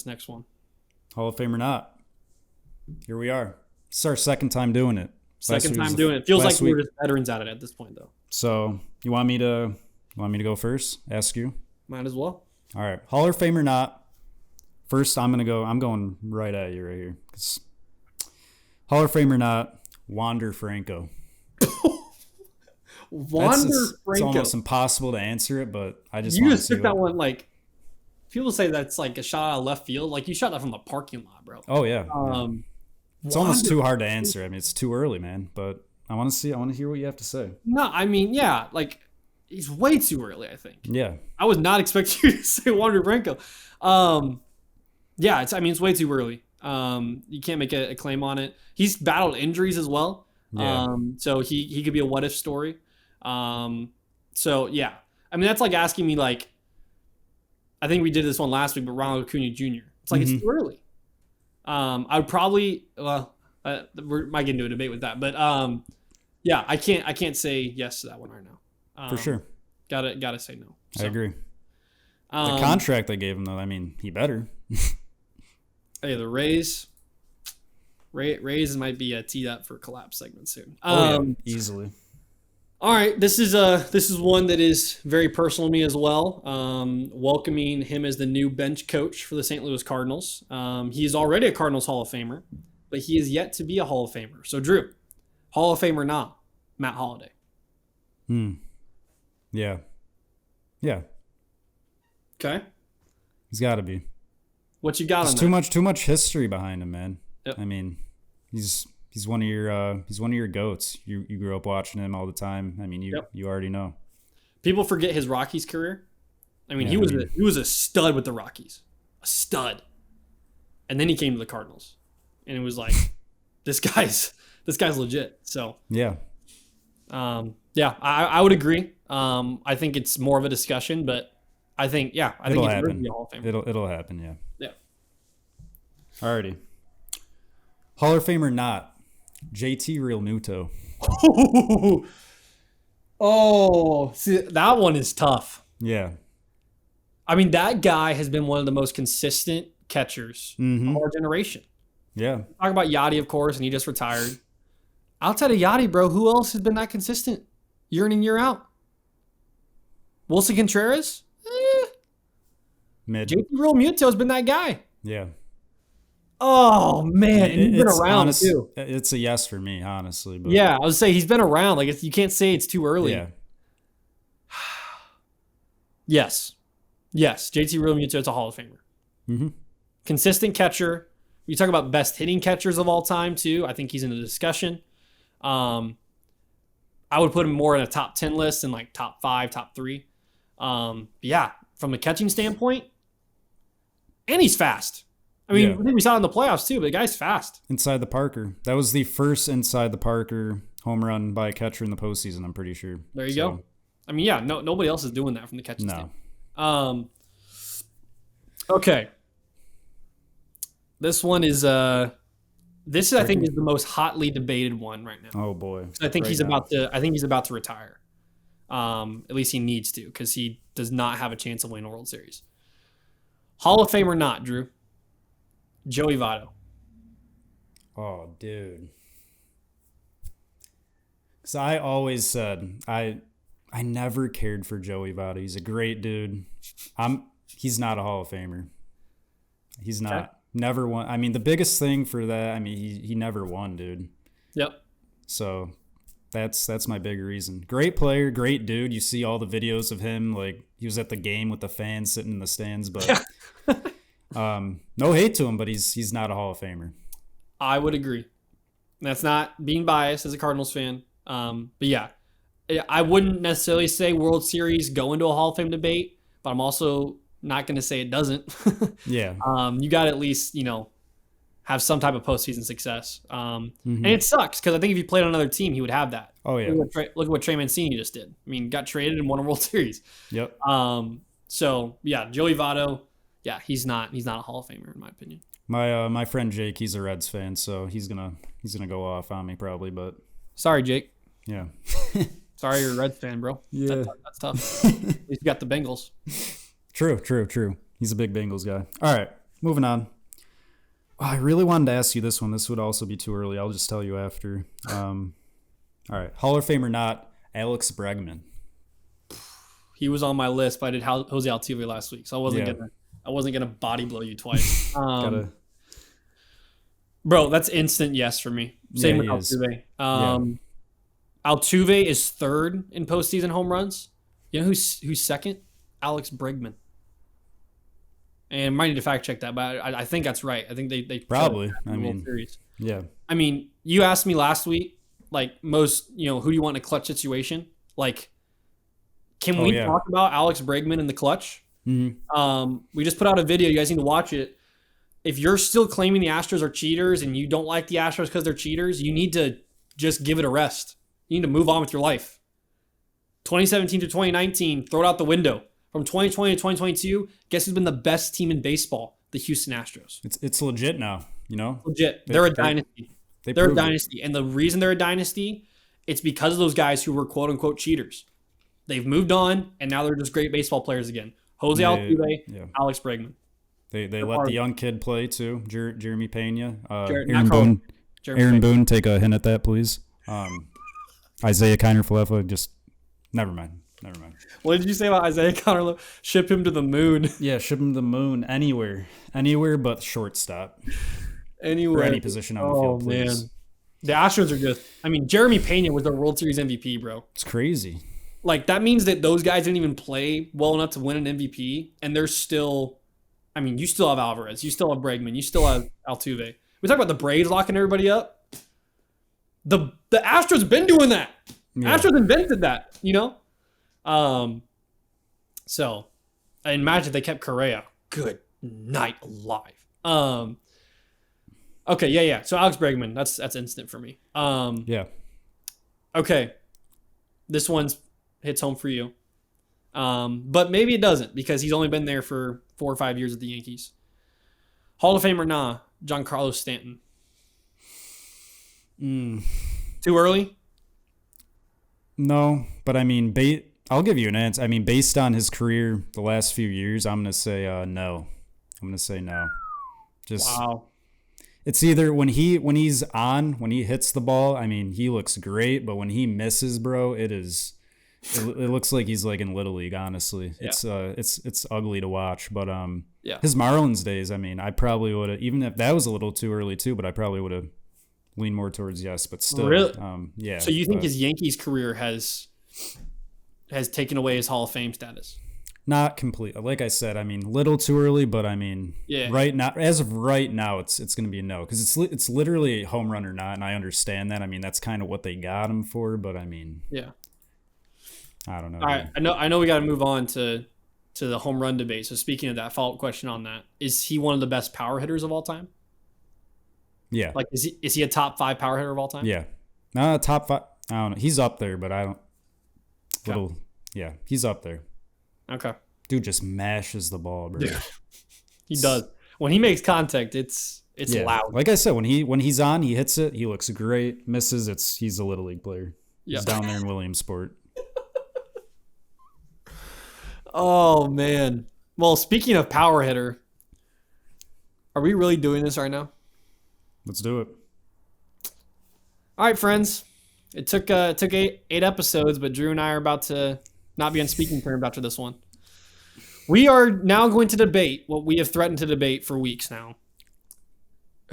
next one. Hall of Fame or not, here we are. It's our second time doing it. Second time doing it. Feels like last we're week. just veterans at it at this point, though. So you want me to go first? Ask you. Might as well. All right, Hall of Fame or not. First, I'm going right at you right here. 'Cause Hall of Fame or not, Wander Franco. It's Franco. almost impossible to answer it, but I just You want just to took that one like. People say that's like a shot out of left field. Like you shot that from the parking lot, bro. Oh yeah. It's almost Wander- too hard to answer. I mean, it's too early, man. But I want to hear what you have to say. No, I mean, yeah, like he's way too early. I think. Yeah. I was not expecting you to say Wander Franco. Yeah, it's way too early. You can't make a claim on it. He's battled injuries as well. Yeah. So he could be a what if story. So yeah, I mean that's like asking me like, I think we did this one last week, but Ronald Acuna Jr. It's like it's too early. I would probably we might get into a debate with that, but yeah, I can't say yes to that one right now. For sure. Gotta say no. I So, agree. The contract they gave him, though, I mean, he better. Hey, the Rays might be teed up for a collapse segment soon. Easily. All right, this is one that is very personal to me as well. Welcoming him as the new bench coach for the St. Louis Cardinals. He is already a Cardinals Hall of Famer, but he is yet to be a Hall of Famer. So, Drew, Hall of Famer not Matt Holliday. Yeah. Yeah. Okay, He's got to be. what you got There's on too much history behind him, man. Yep. I mean, he's one of your goats. You grew up watching him all the time. I mean, you already know. People forget his Rockies career. I mean, Yeah, he was a stud with the Rockies, a stud, and then he came to the Cardinals, and it was like, this guy's legit. So Yeah. yeah, I would agree. I think it's more of a discussion, but I think It'll it's worthy happen. to be a Hall of Famer. It'll happen. Yeah. Yeah. Alrighty. Hall of Fame or not, JT Real Muto. Oh, see, that one is tough. Yeah. I mean, that guy has been one of the most consistent catchers of our generation. Yeah. Talk about Yachty, of course, and he just retired. Outside of Yachty, bro, who else has been that consistent year in and year out? Wilson Contreras? Mid. JT Real Muto has been that guy. Yeah. Oh, man. And he's been It's around, too. It's a yes for me, honestly. But Yeah, I would say he's been around. Like, you can't say it's too early. Yeah. Yes. JT Real Muto is a Hall of Famer. Mm-hmm. Consistent catcher. We talk about best hitting catchers of all time, too. I think he's in the discussion. I would put him more in a top 10 list than like top 5, top 3. Yeah, from a catching standpoint, and he's fast. I mean, Yeah. I think we saw it in the playoffs too, but the guy's fast. Inside the Parker. That was the first inside the Parker home run by a catcher in the postseason, I'm pretty sure. There you go. I mean, yeah, nobody else is doing that from the catching No. standpoint. Okay. This one is I think is the most hotly debated one right now. Oh boy. I think he's Right now. about to retire. At least he needs to, because he does not have a chance of winning a World Series. Hall of Fame or not, Drew? Joey Votto. Oh, dude. Because I always said I never cared for Joey Votto. He's a great dude. He's not a Hall of Famer. He's not. Okay. Never won. I mean, the biggest thing for that, I mean, he never won, dude. Yep. So that's my big reason. Great player, great dude. You see all the videos of him, like he was at the game with the fans sitting in the stands, but no hate to him, but he's not a Hall of Famer. I would agree. That's not being biased as a Cardinals fan. But yeah, I wouldn't necessarily say World Series go into a Hall of Fame debate, but I'm also not going to say it doesn't. Yeah. You got to at least, have some type of postseason success. And it sucks because I think if he played on another team, he would have that. Oh yeah. Look at what Trey Mancini just did. I mean, got traded and won a World Series. Yep. So yeah, Joey Votto. Yeah, he's not a Hall of Famer in my opinion. My friend Jake, he's a Reds fan, so he's gonna go off on me probably, but sorry, Jake. Yeah. Sorry, you're a Reds fan, bro. Yeah. That's tough. At least you got the Bengals. True. He's a big Bengals guy. All right, moving on. Oh, I really wanted to ask you this one. This would also be too early. I'll just tell you after. All right, Hall of Fame or not, Alex Bregman. He was on my list, but I did Jose Altuve last week, so I wasn't gonna body blow you twice. Bro, that's instant yes for me. Same with Altuve. Altuve is third in postseason home runs. You know who's second? Alex Bregman. And might need to fact check that, but I think that's right. I think they probably. Series. Yeah. I mean, you asked me last week, like most, who do you want in a clutch situation? Like, can we talk about Alex Bregman in the clutch? Mm-hmm. We just put out a video. You guys need to watch it. If you're still claiming the Astros are cheaters and you don't like the Astros because they're cheaters, you need to just give it a rest. You need to move on with your life. 2017 to 2019, throw it out the window. From 2020 to 2022, guess who's been the best team in baseball? The Houston Astros. It's legit now, Legit. They're a dynasty. They're a dynasty. And the reason they're a dynasty, it's because of those guys who were quote-unquote cheaters. They've moved on, and now they're just great baseball players again. Jose Altuve, Alex Bregman. They let the young kid play, too. Jeremy Pena. Aaron Boone. Aaron Boone, take a hint at that, please. Isaiah Kiner-Falefa, just never mind. What did you say about Isaiah Conner? Ship him to the moon. Yeah, ship him to the moon anywhere but shortstop. Anywhere. For any position on the field, please. Man. The Astros are just, Jeremy Pena was their World Series MVP, bro. It's crazy. Like, that means that those guys didn't even play well enough to win an MVP, and they're still, you still have Alvarez, you still have Bregman, you still have Altuve. We talk about the Braves locking everybody up. The Astros have been doing that. Yeah. Astros invented that, So, I imagine they kept Correa. Good night alive. Okay, yeah. So Alex Bregman, that's instant for me. Yeah. Okay, this one's hits home for you. But maybe it doesn't because he's only been there for 4 or 5 years at the Yankees. Hall of Fame or nah, Giancarlo Stanton. Too early? No, but I'll give you an answer. Based on his career the last few years, I'm going to say no. I'm going to say no. Wow. It's either when he hits the ball, he looks great, but when he misses, bro, it looks like he's like in Little League, honestly. Yeah. It's ugly to watch, but his Marlins days, I probably would have, even if that was a little too early too, but I probably would have leaned more towards yes, but still. Really? Yeah. So you think his Yankees career has taken away his Hall of Fame status? Not completely. Like I said, little too early, but right now, as of right now, it's going to be a no because it's literally a home run or not, and I understand that. That's kind of what they got him for, but yeah. I don't know. All right, I know we got to move on to the home run debate. So speaking of that, follow-up question on that: is he one of the best power hitters of all time? Yeah. Like, is he a top 5 power hitter of all time? Yeah. No, top 5. I don't know. He's up there, but I don't. Okay. Yeah, he's up there. Okay. Dude just mashes the ball, bro. Yeah. He does. When he makes contact, it's loud. Like I said, when he's on, he hits it. He looks great. Misses, he's a Little League player. Yeah. He's down there in Williamsport. Oh man. Well, speaking of power hitter, are we really doing this right now? Let's do it. All right, friends. It took 8 episodes, but Drew and I are about to not be on speaking terms after this one. We are now going to debate what we have threatened to debate for weeks now.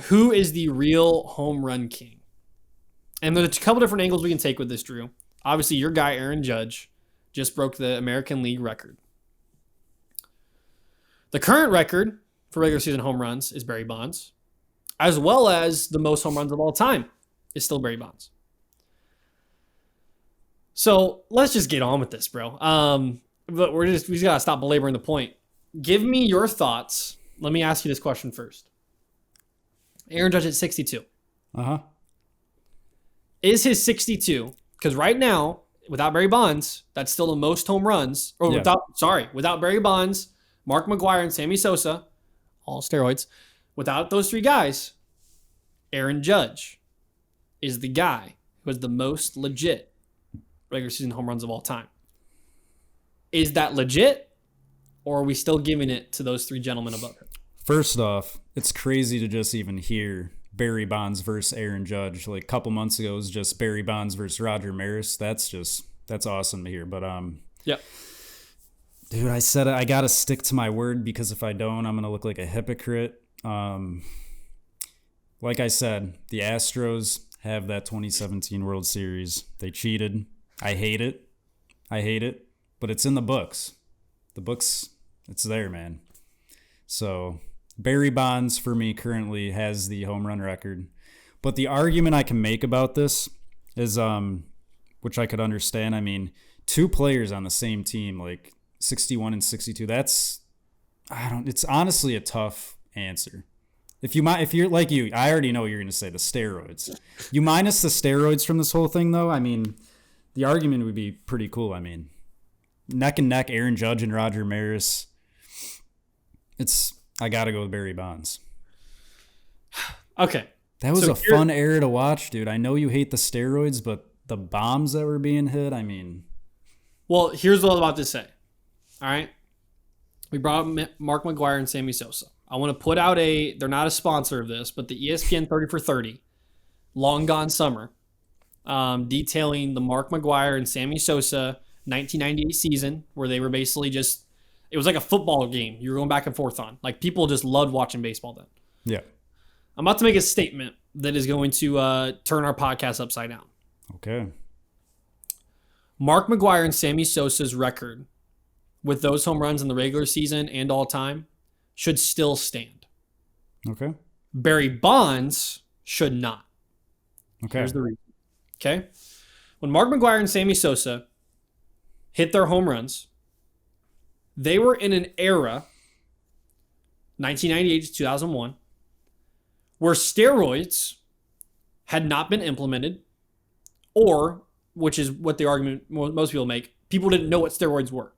Who is the real home run king? And there's a couple different angles we can take with this, Drew. Obviously, your guy, Aaron Judge, just broke the American League record. The current record for regular season home runs is Barry Bonds, as well as the most home runs of all time is still Barry Bonds. So let's just get on with this, bro. But we just gotta stop belaboring the point. Give me your thoughts. Let me ask you this question first. Aaron Judge at 62. Uh-huh. Is his 62, because right now, without Barry Bonds, that's still the most home runs. Or without Barry Bonds, Mark McGwire, and Sammy Sosa, all steroids. Without those three guys, Aaron Judge is the guy who has the most legit regular season home runs of all time. Is that legit, or are we still giving it to those three gentlemen above him? First off, it's crazy to just even hear Barry Bonds versus Aaron Judge. Like a couple months ago, it was just Barry Bonds versus Roger Maris. That's awesome to hear. But yeah, dude, I said it. I gotta stick to my word because if I don't, I'm gonna look like a hypocrite. Like I said, the Astros have that 2017 World Series. They cheated. I hate it. But it's in the books. The books, it's there, man. So Barry Bonds, for me, currently has the home run record. But the argument I can make about this is, which I could understand, I mean, two players on the same team, like 61 and 62, it's honestly a tough answer. If you're like you, I already know you're going to say the steroids. You minus the steroids from this whole thing, though, I mean, the argument would be pretty cool. I mean, neck and neck, Aaron Judge and Roger Maris. I got to go with Barry Bonds. Okay. That was a fun era to watch, dude. I know you hate the steroids, but the bombs that were being hit, I mean. Well, here's what I was about to say. All right. We brought up Mark McGwire and Sammy Sosa. I want to put out they're not a sponsor of this, but the ESPN 30 for 30, Long Gone Summer, detailing the Mark McGwire and Sammy Sosa 1998 season, where they were basically it was like a football game you were going back and forth on. Like, people just loved watching baseball then. Yeah. I'm about to make a statement that is going to turn our podcast upside down. Okay. Mark McGwire and Sammy Sosa's record with those home runs in the regular season and all time should still stand. Okay. Barry Bonds should not. Okay. Here's the reason. Okay? When Mark McGwire and Sammy Sosa hit their home runs, they were in an era, 1998 to 2001, where steroids had not been implemented, or, which is what the argument most people make, people didn't know what steroids were.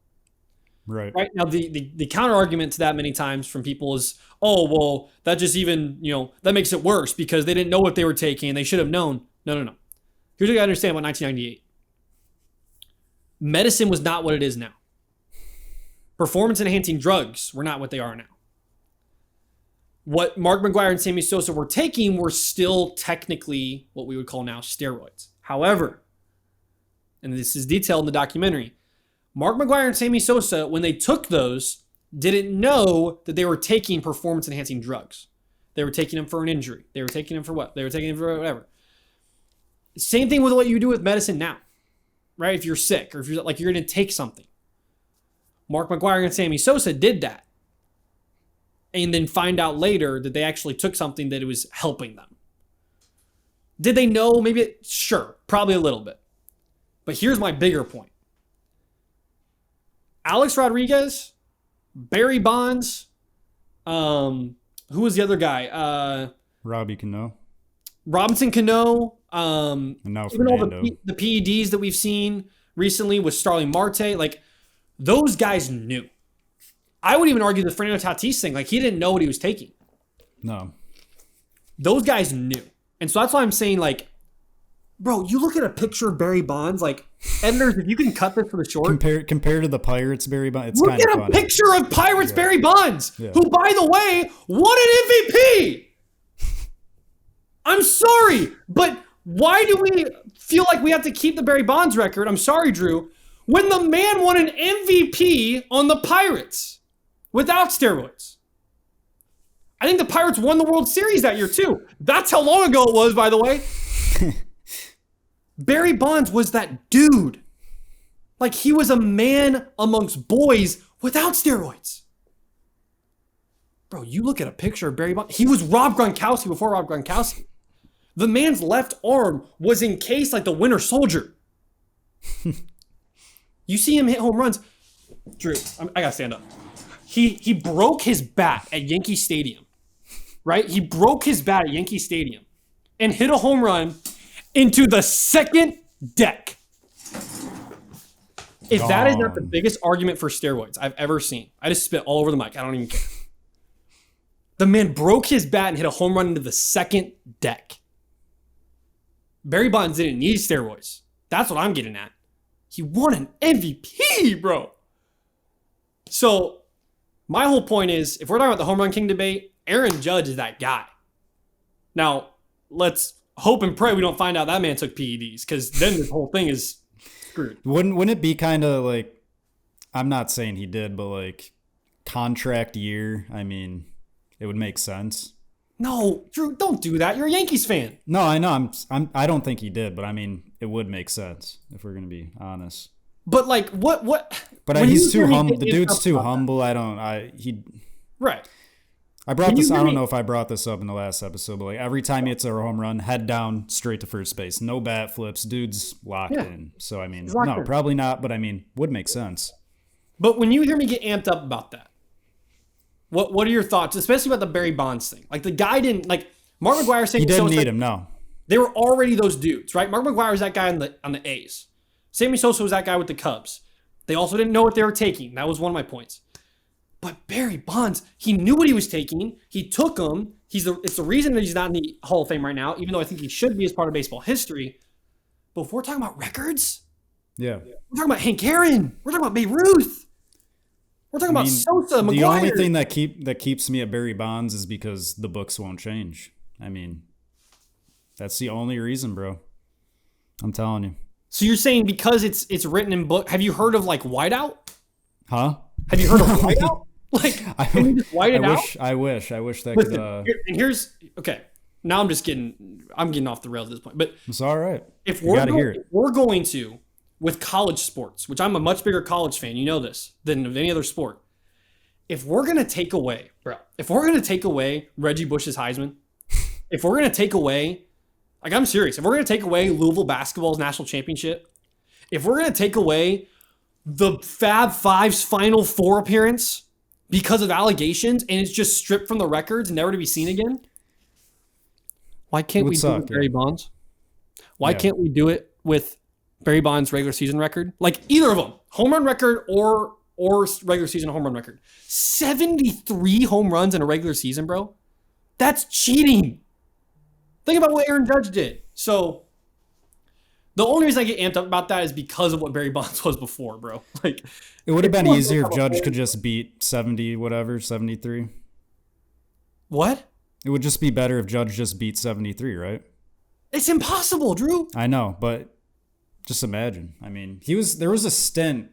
Right. Right. Now, the counter argument to that many times from people is, oh, well, that just even, that makes it worse because they didn't know what they were taking and they should have known. No. Here's what you got to understand about 1998. Medicine was not what it is now. Performance-enhancing drugs were not what they are now. What Mark McGwire and Sammy Sosa were taking were still technically what we would call now steroids. However, and this is detailed in the documentary, Mark McGwire and Sammy Sosa, when they took those, didn't know that they were taking performance-enhancing drugs. They were taking them for an injury. They were taking them for what? They were taking them for whatever. Same thing with what you do with medicine now, right? If you're sick or if you're like you're going to take something. Mark McGwire and Sammy Sosa did that. And then find out later that they actually took something that it was helping them. Did they know? Maybe, sure, probably a little bit. But here's my bigger point. Alex Rodriguez, Barry Bonds, who was the other guy? Robbie Cano. Robinson Cano. And now even all Fernando. the PEDs that we've seen recently with Starling Marte, like those guys knew. I would even argue the Fernando Tatis thing, like he didn't know what he was taking. No. Those guys knew. And so that's why I'm saying, like, bro, you look at a picture of Barry Bonds, like, editors, if you can cut this for the short. Compared to the Pirates, Barry Bonds, it's kind of funny. Look at a picture of Pirates Barry Bonds, Yeah. who, by the way, won an MVP. I'm sorry, but why do we feel like we have to keep the Barry Bonds record? I'm sorry, Drew. When the man won an MVP on the Pirates without steroids. I think the Pirates won the World Series that year, too. That's how long ago it was, by the way. Barry Bonds was that dude. Like, he was a man amongst boys without steroids. Bro, you look at a picture of Barry Bonds. He was Rob Gronkowski before Rob Gronkowski. The man's left arm was encased like the Winter Soldier. You see him hit home runs. Drew, I gotta stand up. He broke his bat at Yankee Stadium right? He broke his bat at Yankee Stadium and hit a home run into the second deck. If that is not the biggest argument for steroids I've ever seen, I just spit all over the mic. I don't even care. The man broke his bat and hit a home run into the second deck. Barry Bonds didn't need steroids. That's what I'm getting at. He won an MVP, bro. So my whole point is, if we're talking about the home run king debate, Aaron Judge is that guy. Now, let's hope and pray we don't find out that man took PEDs, because then this whole thing is screwed. Wouldn't it be kind of like, I'm not saying he did, but like contract year? I mean, it would make sense. No, Drew, don't do that. You're a Yankees fan. No, I know. I don't think he did, but I mean, it would make sense if we're gonna be honest. But like, what? But he's too humble. The dude's too humble. Right. I brought this. I don't know if I brought this up in the last episode, but like every time he hits a home run, head down, straight to first base, no bat flips. Dude's locked in. So I mean, no, probably not. But I mean, would make sense. But when you hear me get amped up about that, what are your thoughts, especially about the Barry Bonds thing? Like, the guy didn't, like, Mark McGwire saying he didn't need him. No, they were already those dudes, right? Mark McGwire was that guy on the A's. Sammy Sosa was that guy with the Cubs. They also didn't know what they were taking. That was one of my points. But Barry Bonds, he knew what he was taking. He took them. It's the reason that he's not in the Hall of Fame right now, even though I think he should be as part of baseball history. But if we're talking about records, yeah, we're talking about Hank Aaron. We're talking about Babe Ruth. We're talking about Sosa, McGwire. The only thing that keeps me at Barry Bonds is because the books won't change. I mean, that's the only reason, bro. I'm telling you. So you're saying because it's written in book? Have you heard of like whiteout? Huh? Have you heard of whiteout? Like, can you just white it out? I wish that Listen, could. And here's okay. Now I'm getting off the rails at this point. But it's all right. If we're going to, with college sports, which I'm a much bigger college fan, you know this, than of any other sport. If we're gonna take away Reggie Bush's Heisman, if we're gonna take away, like, I'm serious, if we're gonna take away Louisville basketball's national championship, if we're gonna take away the Fab Five's Final Four appearance because of allegations and it's just stripped from the records and never to be seen again, why can't we do it with Barry Bonds? Why can't we do it with Barry Bonds' regular season record? Like, either of them, home run record or regular season home run record. 73 home runs in a regular season, bro. That's cheating. Think about what Aaron Judge did. So the only reason I get amped up about that is because of what Barry Bonds was before, bro. Like, it would have been easier if Judge could just beat 73. What? It would just be better if Judge just beat 73, right? It's impossible, Drew. I know, but just imagine. I mean, there was a stint.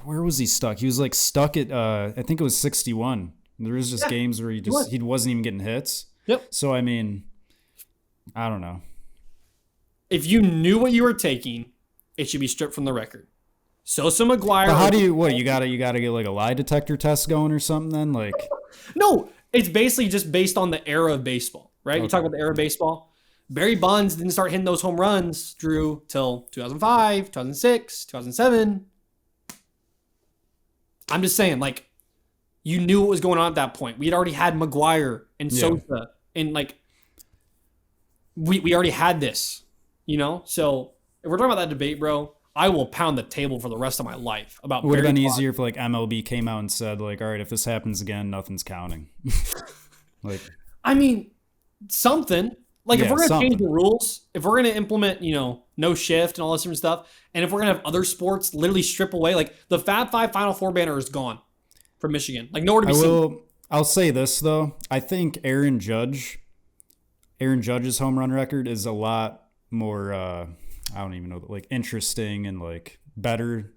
Where was he stuck? He was like stuck at I think it was 61. There was just games where he wasn't even getting hits. Yep. So I mean, I don't know. If you knew what you were taking, it should be stripped from the record. Sosa, McGwire. But how do you gotta get like a lie detector test going or something then? Like, no, it's basically just based on the era of baseball, right? Okay. You talk about the era of baseball. Barry Bonds didn't start hitting those home runs, Drew, till 2005, 2006, 2007. I'm just saying, like, you knew what was going on at that point. We had already had McGwire and Sosa, and like, we already had this, you know? So if we're talking about that debate, bro, I will pound the table for the rest of my life about. It would have been easier if like MLB came out and said like, all right, if this happens again, nothing's counting. Like, I mean, something. Like, if we're going to change the rules, if we're going to implement, no shift and all this different stuff, and if we're going to have other sports literally strip away, like the Fab Five Final Four banner is gone from Michigan. Like, nowhere to be seen. I'll say this, though. I think Aaron Judge's home run record is a lot more, I don't even know, like, interesting and, like, better,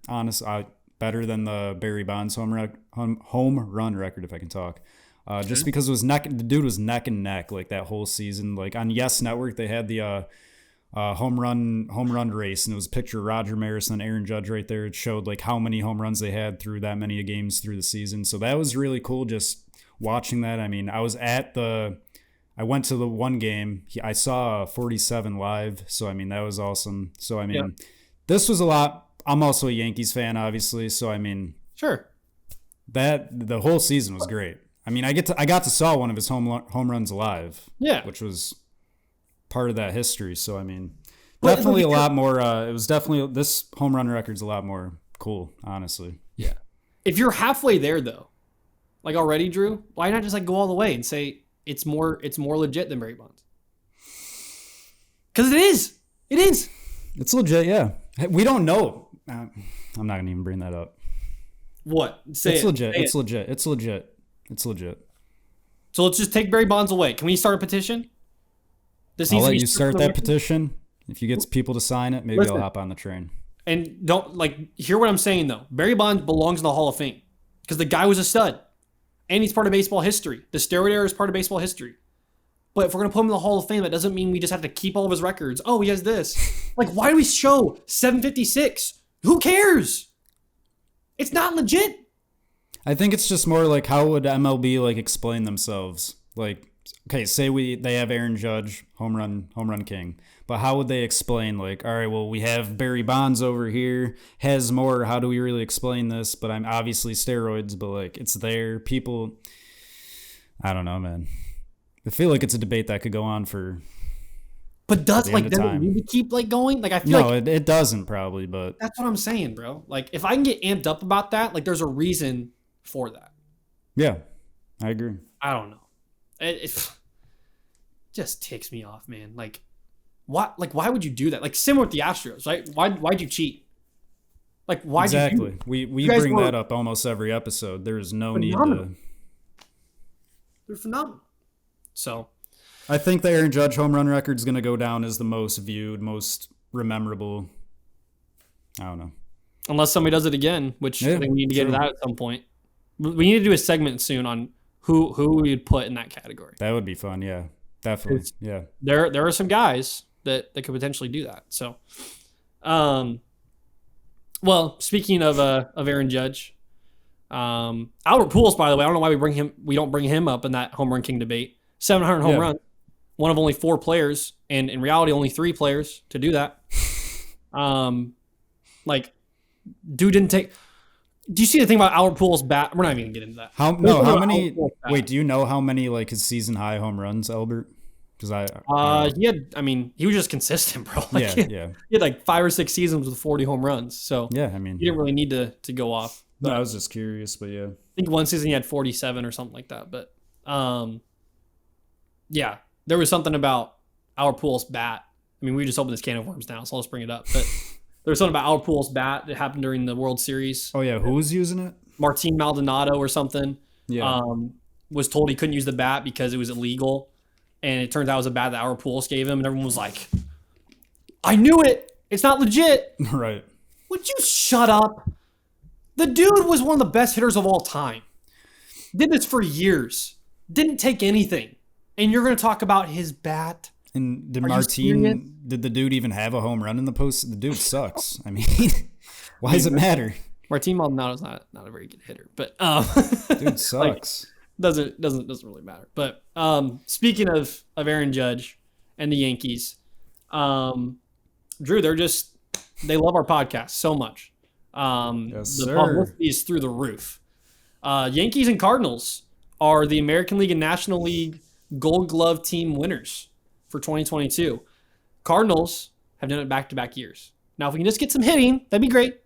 better than the Barry Bonds home run record, if I can talk. Just because the dude was neck and neck like that whole season. Like on Yes Network, they had the home run race, and it was a picture of Roger Maris and Aaron Judge right there. It showed like how many home runs they had through that many games through the season. So that was really cool just watching that. I mean, I went to the one game. I saw 47 live, so I mean that was awesome. So I mean, This was a lot. I'm also a Yankees fan, obviously. So I mean, sure, that the whole season was great. I mean, I got to saw one of his home runs live. Yeah. Which was part of that history. So I mean, But, definitely a lot more. It was definitely this home run record's a lot more cool, honestly. Yeah. If you're halfway there though, like already, Drew, why not just like go all the way and say it's more legit than Barry Bonds? Because it is. It is. It's legit. Yeah. We don't know. I'm not gonna even bring that up. What? Say it's it. legit. Say it's it. legit. It's legit. It's legit. So let's just take Barry Bonds away. Can we start a petition? This I'll needs to let be you stripped start from the that record. petition. If you get people to sign it, maybe Listen. I'll hop on the train. And don't hear what I'm saying though. Barry Bonds belongs in the Hall of Fame because the guy was a stud, and he's part of baseball history. The steroid era is part of baseball history. But if we're gonna put him in the Hall of Fame, that doesn't mean we just have to keep all of his records. Oh, he has this. Like, why do we show 756? Who cares? It's not legit. I think it's just more like how would MLB like explain themselves? Like, okay, say they have Aaron Judge, home run king, but how would they explain like, all right, well we have Barry Bonds over here, has more. How do we really explain this? But I'm obviously steroids, but like it's there. People, I don't know, man. I feel like it's a debate that could go on for. But does end of it time. need to keep like going? Like I feel No, like it doesn't probably, but that's what I'm saying, bro. Like if I can get amped up about that, like there's a reason for that. yeah, I agree. I don't know. It just ticks me off, man. Like, what? Like, why would you do that? Like, similar with the Astros, right? Why'd you cheat? Like, why'd you? Exactly. We guys bring were that up almost every episode. There is no need phenomenal. to. They're phenomenal. So, I think the Aaron Judge home run record is going to go down as the most viewed, most memorable. I don't know. unless somebody does it again, which I think we need to get to that at some point. We need to do a segment soon on who we would put in that category. That would be fun. Yeah, definitely. Yeah. There are some guys that could potentially do that. So, well, speaking of Aaron Judge, Albert Pujols, by the way, I don't know why we don't bring him up in that home run king debate. 700 home runs, one of only 4 players, and in reality, only 3 players to do that. Like, dude didn't take. Do you see the thing about Albert Pujols' bat? We're not even gonna get into that. How many? Wait, do you know how many like his season high home runs, Albert? Because he had. I mean, he was just consistent, bro. Like, yeah. He had like 5 or 6 seasons with 40 home runs. So Yeah, I mean, he didn't really need to go off. no, I was just curious, but yeah. I think one season he had 47 or something like that. But yeah, there was something about Albert Pujols' bat. I mean, we just opened this can of worms now, so I'll just bring it up. But there was something about Albert Pujols' bat that happened during the World Series. Oh yeah, who was using it? Martin Maldonado or something. Yeah. Was told he couldn't use the bat because it was illegal. And it turns out it was a bat that Albert Pujols gave him. And everyone was like, I knew it. It's not legit. Right. Would you shut up? The dude was one of the best hitters of all time. Did this for years. Didn't take anything. And you're going to talk about his bat? And did Are you serious? Martin? Did the dude even have a home run in the post? The dude sucks. I mean, why does it matter? Martin Maldonado's not a very good hitter, but Dude sucks. doesn't really matter. But speaking of Aaron Judge and the Yankees, Drew, they love our podcast so much. Yes, the sir. publicity is through the roof. Yankees and Cardinals are the American League and National League Gold Glove team winners for 2022. Cardinals have done it back-to-back years. Now, if we can just get some hitting, that'd be great.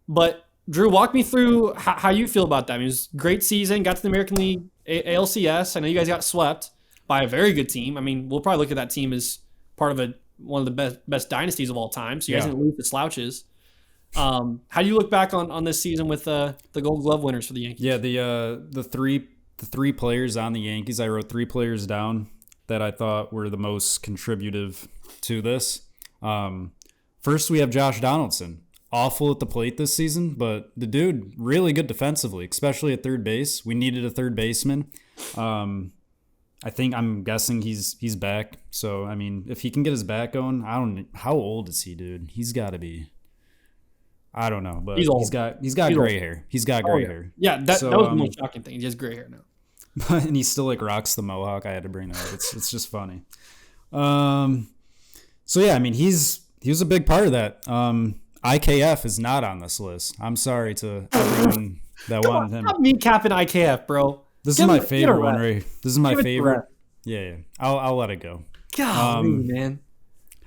But Drew, walk me through how you feel about that. I mean, it was a great season. Got to the American League ALCS. I know you guys got swept by a very good team. I mean, we'll probably look at that team as part of one of the best dynasties of all time. So you guys didn't lose the slouches. How do you look back on this season with the Gold Glove winners for the Yankees? Yeah, the three players on the Yankees. I wrote 3 players down that I thought were the most contributive to this. First, we have Josh Donaldson. Awful at the plate this season, but the dude really good defensively, especially at third base. We needed a third baseman. I'm guessing he's back. So I mean, if he can get his back going, how old is he, dude? He's got to be. I don't know, but he's got gray hair. He's got gray hair. Yeah, that was the most shocking thing. He has gray hair now. And he still like rocks the mohawk. I had to bring that up. It's just funny. So yeah, I mean he was a big part of that. IKF is not on this list. I'm sorry to everyone that Come on, wanted him. stop kneecapping IKF, bro. This Give is my him- get a favorite one, rest. right? This is my Give it to favorite. rest. Yeah. I'll let it go. Golly, man.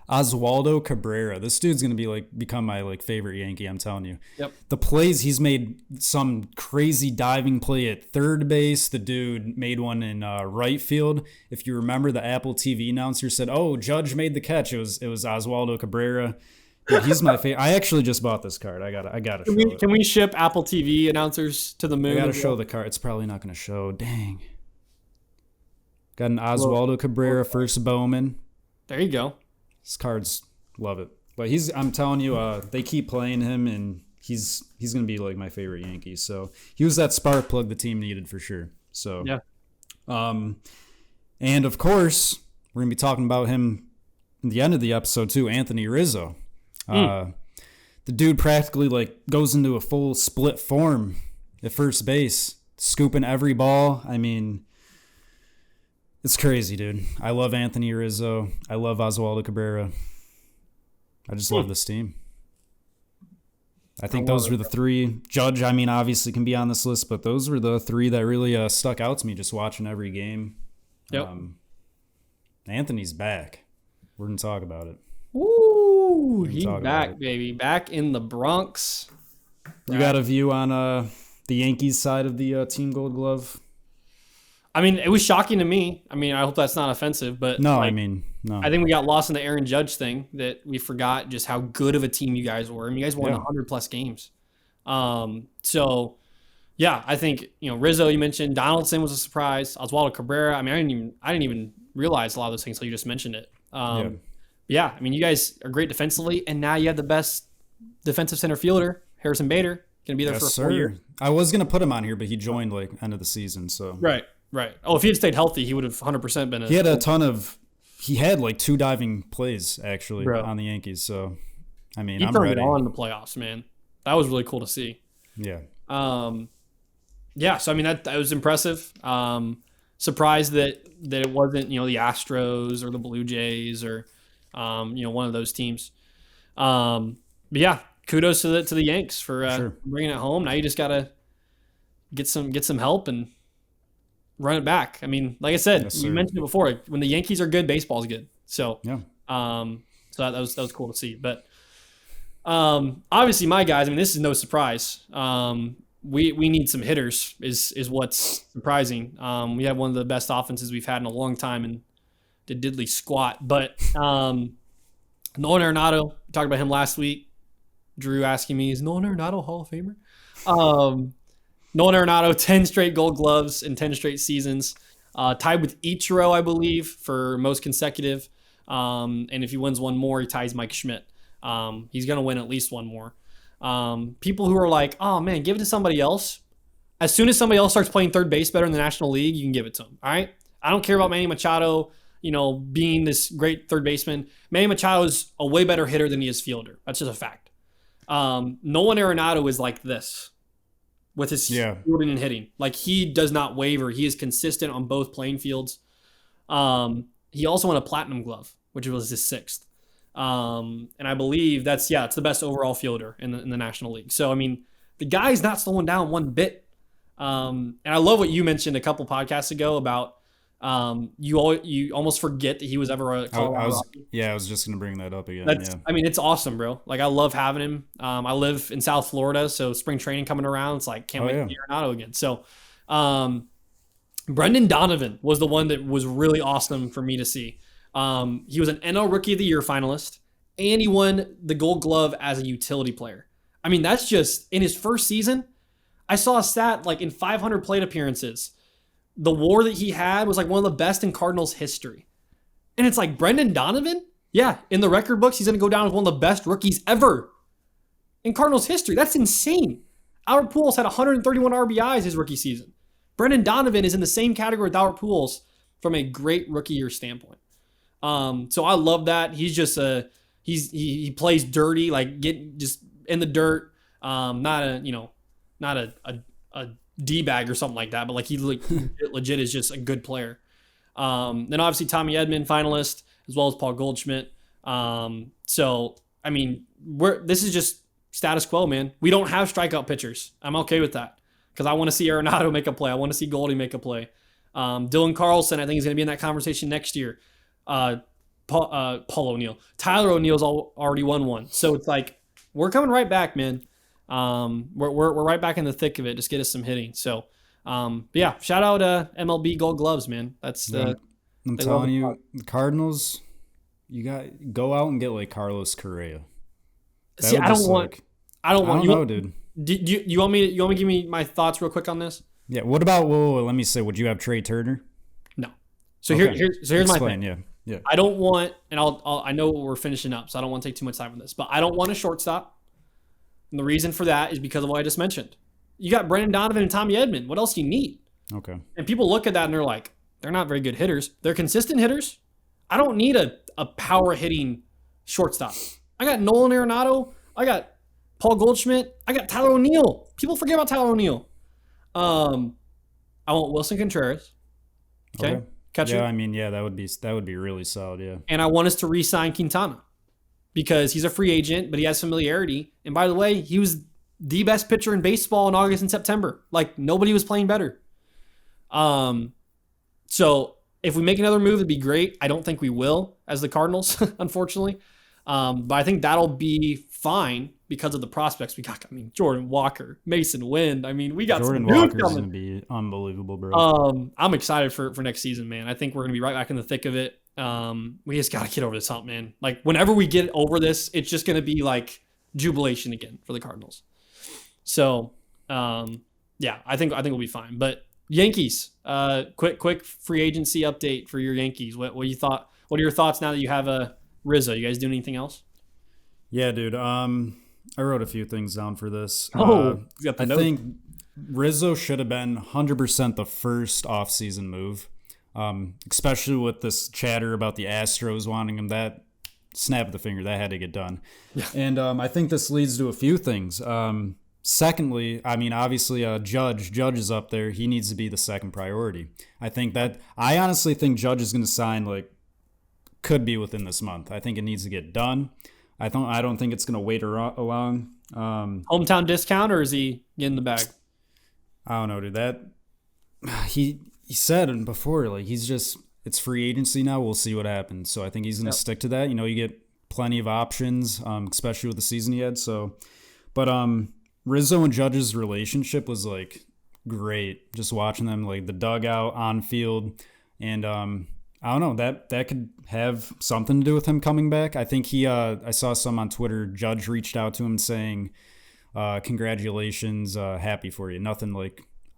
Oswaldo Cabrera. This dude's gonna become my favorite Yankee. I'm telling you. Yep. The plays he's made, some crazy diving play at third base. The dude made one in right field. If you remember, the Apple TV announcer said, "Oh, Judge made the catch." It was Oswaldo Cabrera. Dude, he's my favorite. I actually just bought this card. I gotta show it. Can we ship Apple TV announcers to the moon? I gotta show the card. It's probably not gonna show. Dang. Got an Oswaldo Cabrera first Bowman. There you go. His cards, love it. But I'm telling you, they keep playing him, and he's gonna be my favorite Yankee. So he was that spark plug the team needed for sure. So yeah. And of course we're gonna be talking about him in the end of the episode too. Anthony Rizzo, the dude practically goes into a full split form at first base, scooping every ball. I mean, it's crazy, dude. I love Anthony Rizzo. I love Oswaldo Cabrera. I just love this team. I think those were the three. Judge, I mean, obviously can be on this list, but those were the three that really stuck out to me just watching every game. Yep. Anthony's back. We're going to talk about it. Woo! He's back, baby. Back in the Bronx. You got a view on the Yankees side of the Team Gold Glove? I mean, it was shocking to me. I mean, I hope that's not offensive, but no. I think we got lost in the Aaron Judge thing, that we forgot just how good of a team you guys were. I mean, you guys won 100 plus games. So yeah, I think, Rizzo, you mentioned Donaldson was a surprise. Oswaldo Cabrera. I mean, I didn't even realize a lot of those things until you just mentioned it. Yeah, I mean, you guys are great defensively, and now you have the best defensive center fielder, Harrison Bader, going to be there for 4 years. I was going to put him on here, but he joined end of the season. So Right. Oh, if he had stayed healthy, he would have 100% been. He had 2 diving plays actually on the Yankees. So, I mean, I'm ready. He turned it on in the playoffs, man. That was really cool to see. Yeah. Yeah. So I mean, that was impressive. Surprised that it wasn't the Astros or the Blue Jays or one of those teams. But yeah, kudos to the Yanks for bringing it home. Now you just gotta get some help and run it back. I mean, like I said, you mentioned it before. When the Yankees are good, baseball's good. So yeah. So that was cool to see. But obviously, my guys. I mean, this is no surprise. We need some hitters. Is what's surprising. We have one of the best offenses we've had in a long time, and did diddly squat. But Nolan Arenado, we talked about him last week. Drew asking me, is Nolan Arenado Hall of Famer? Nolan Arenado, 10 straight Gold Gloves in 10 straight seasons. Tied with Ichiro, I believe, for most consecutive. And if he wins one more, he ties Mike Schmidt. He's going to win at least one more. People who are like, oh, man, give it to somebody else. As soon as somebody else starts playing third base better in the National League, you can give it to them. All right? I don't care about Manny Machado, being this great third baseman. Manny Machado is a way better hitter than he is fielder. That's just a fact. Nolan Arenado is like this with his fielding and hitting. He does not waver. He is consistent on both playing fields. He also won a Platinum Glove, which was his 6th. And I believe it's the best overall fielder in the National League. So, I mean, the guy's not slowing down one bit. And I love what you mentioned a couple podcasts ago about you almost forget that he was ever a Colorado Rocky. I was just gonna bring that up again. I mean, it's awesome, bro. I love having him. I live in South Florida, so spring training coming around. It's can't wait to see Arenado again. So, Brendan Donovan was the one that was really awesome for me to see. He was an NL Rookie of the Year finalist, and he won the Gold Glove as a utility player. I mean, that's just in his first season. I saw a stat in 500 plate appearances. The WAR that he had was one of the best in Cardinals history. And it's Brendan Donovan? Yeah, in the record books, he's going to go down as one of the best rookies ever in Cardinals history. That's insane. Albert Pujols had 131 RBIs his rookie season. Brendan Donovan is in the same category with Albert Pujols from a great rookie year standpoint. So I love that. He's just he plays dirty, get just in the dirt. Not a D-bag or something like that, but he legit is just a good player. Then obviously Tommy Edman, finalist, as well as Paul Goldschmidt. So, I mean, this is just status quo, man. We don't have strikeout pitchers. I'm okay with that. because I want to see Arenado make a play. I want to see Goldie make a play. Dylan Carlson, I think he's going to be in that conversation next year. Paul O'Neill. Tyler O'Neill's already won one. So it's like, we're coming right back, man. We're right back in the thick of it. Just get us some hitting. So, but yeah, shout out MLB Gold Gloves, man. That's the. I'm telling you, the Cardinals, you got go out and get like Carlos Correa. See, I don't want. I don't know, dude. You want me to give me my thoughts real quick on this? Yeah. What about? Whoa, let me say. Would you have Trey Turner? No. So okay. here's my thing. Yeah. I don't want, and I know we're finishing up, so I don't want to take too much time on this, but I don't want a shortstop. And the reason for that is because of what I just mentioned. You got Brandon Donovan and Tommy Edman. What else do you need? Okay. And people look at that and they're like, they're not very good hitters. They're consistent hitters. I don't need a power hitting shortstop. I got Nolan Arenado. I got Paul Goldschmidt. I got Tyler O'Neill. People forget about Tyler O'Neill. I want Wilson Contreras. Okay. Catcher. Yeah, I mean, yeah, that would be really solid, yeah. And I want us to re-sign Quintana because he's a free agent, but he has familiarity. And by the way, he was the best pitcher in baseball in August and September. Like, nobody was playing better. So if we make another move, it'd be great. I don't think we will as the Cardinals, unfortunately. But I think that'll be fine because of the prospects we got. I mean, Jordan Walker, Mason Wind. I mean, we got Jordan some Walker's going to be unbelievable, bro. I'm excited for next season, man. I think we're going to be right back in the thick of it. We just got to get over this hump, man. Like, whenever we get over this, it's just going to be like jubilation again for the Cardinals. So, yeah, I think we'll be fine. But Yankees, quick free agency update for your Yankees. What you thought? What are your thoughts now that you have a Rizzo? You guys doing anything else? Yeah, dude. I wrote a few things down for this. Oh, I think Rizzo should have been 100% the first offseason move, especially with this chatter about the Astros wanting him. That snap of the finger, that had to get done. Yeah. And I think this leads to a few things. Secondly, I mean, obviously, Judge is up there. He needs to be the second priority. I honestly think Judge is going to sign, could be within this month. I think it needs to get done. I don't think it's going to wait along. Hometown discount, or is he getting the bag? I don't know, dude. That he said before, it's free agency now. We'll see what happens. So I think he's going to stick to that. You get plenty of options, especially with the season he had. So, but Rizzo and Judge's relationship was great. Just watching them, the dugout, on field, and I don't know, that could have something to do with him coming back. I think I saw some on Twitter. Judge reached out to him saying, "Congratulations, happy for you." Nothing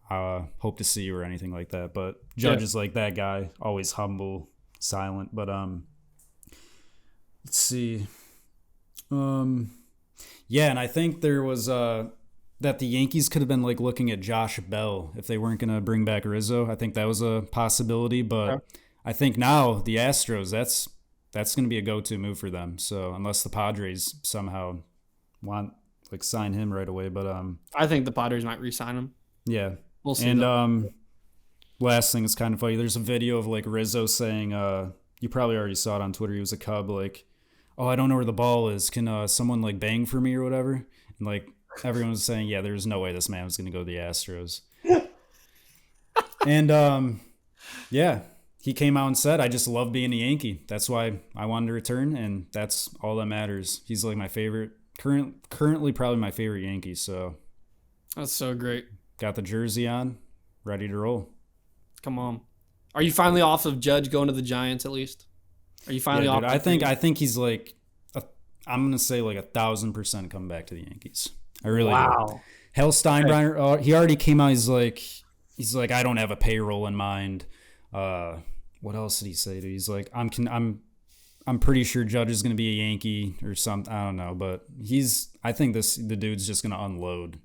hope to see you or anything like that. But Judge is that guy, always humble, silent. But let's see. Yeah, and I think there was that the Yankees could have been looking at Josh Bell if they weren't going to bring back Rizzo. I think that was a possibility, but. Okay. I think now the Astros, that's going to be a go-to move for them. So unless the Padres somehow want sign him right away, but I think the Padres might re-sign him. Yeah, we'll see. And last thing is kind of funny. There's a video of Rizzo saying, you probably already saw it on Twitter. He was a Cub, oh, I don't know where the ball is. Can someone bang for me or whatever? And everyone was saying, yeah, there's no way this man was going to go to the Astros. And yeah. He came out and said, I just love being a Yankee. That's why I wanted to return, and that's all that matters. He's my favorite, currently probably my favorite Yankee. So that's so great. Got the jersey on, ready to roll. Come on. Are you finally off of Judge going to the Giants at least? Are you finally off? Dude, I think he's I'm going to say 1,000% coming back to the Yankees. I really do. Hal Steinbrenner, he already came out. He's like, I don't have a payroll in mind. What else did he say? He's I'm pretty sure Judge is going to be a Yankee or something. I don't know, but I think the dude's just going to unload.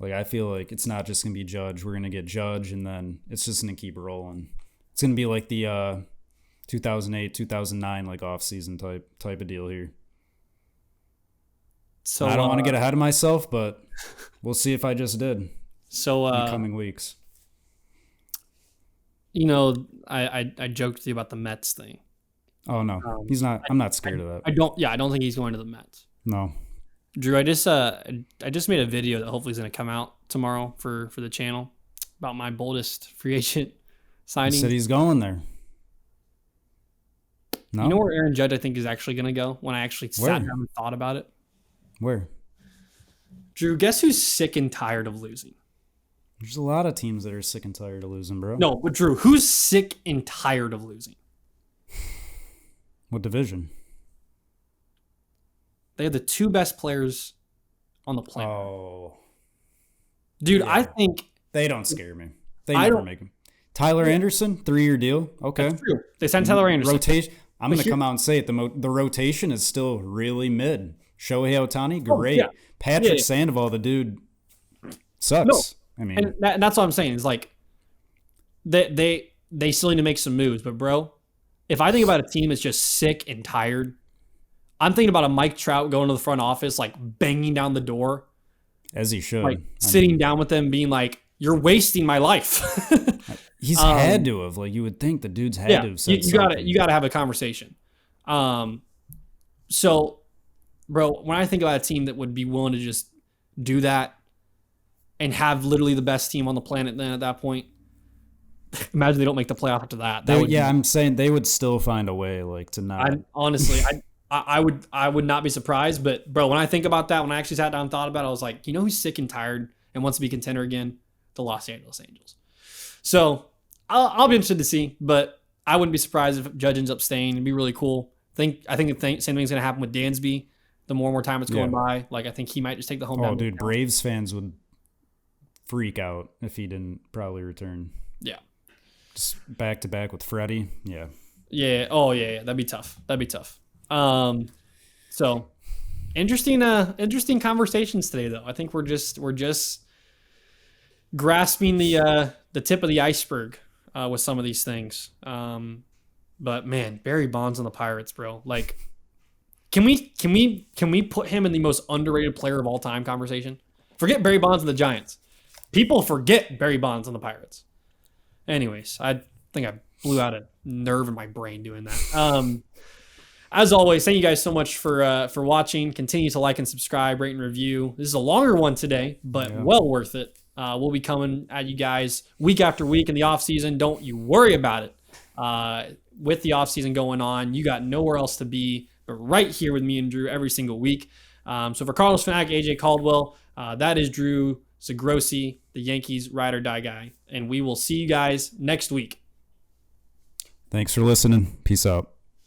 I feel it's not just going to be Judge. We're going to get Judge, and then it's just going to keep rolling. It's going to be the 2008, 2009 off-season type of deal here. So I don't want to get ahead of myself, but we'll see if I just did. So in the coming weeks. I joked with you about the Mets thing. Oh no, he's not. I'm not scared of that. I don't think he's going to the Mets. No. Drew, I just made a video that hopefully is going to come out tomorrow for the channel about my boldest free agent He signing. said he's going there. No? You know where Aaron Judge I think is actually going to go when I actually sat down and thought about it? Where? Drew, guess who's sick and tired of losing? There's a lot of teams that are sick and tired of losing, bro. No, but Drew, who's sick and tired of losing? What division? They have the two best players on the planet. Oh. Dude, yeah. I think They don't scare me. They I never don't- make them. Tyler Anderson, 3-year deal. Okay. that's true. They sent Tyler Anderson. Rotation. I'm But going to here- come out and say it. The rotation is still really mid. Shohei Ohtani, great. yeah. Patrick Yeah. Sandoval, the dude sucks. I mean, And that's what I'm saying. Is like they still need to make some moves. But bro, if I think about a team that's just sick and tired, I'm thinking about a Mike Trout going to the front office, like banging down the door, as he should. like sitting down with them, being like, "You're wasting my life." He's had to have. Like, you would think the dude's had to have said you got something. you got to have a conversation. So, bro, when I think about a team that would be willing to just do that and have literally the best team on the planet, then at that point, imagine they don't make the playoff after that. That would I'm saying they would still find a way, like, to not. honestly, I would not be surprised. But bro, when I think about that, when I actually sat down and thought about it, I was like, you know who's sick and tired and wants to be contender again? The Los Angeles Angels. So I'll be interested to see, but I wouldn't be surprised if Judge ends up staying. It'd be really cool. I think the same thing's gonna happen with Dansby. The more and more time it's going by, like I think he might just take the home. Oh, dude, Braves fans would freak out if he didn't probably return. Yeah. Just back to back with Freddie. Yeah. Yeah. Oh, yeah. That'd be tough. So interesting conversations today, though. I think we're just grasping the tip of the iceberg with some of these things. But man, Barry Bonds on the Pirates, bro. Like, can we put him in the most underrated player of all time conversation? Forget Barry Bonds and the Giants. People forget Barry Bonds on the Pirates. Anyways, I think I blew out a nerve in my brain doing that. As always, thank you guys so much for watching. Continue to like and subscribe, rate and review. This is a longer one today, but well worth it. We'll be coming at you guys week after week in the off season. Don't you worry about it. With the off season going on, you got nowhere else to be but right here with me and Drew every single week. So for Carlos Fanatic, AJ Caldwell, that is Drew Zagrossi, the Yankees ride or die guy. And we will see you guys next week. Thanks for listening. Peace out.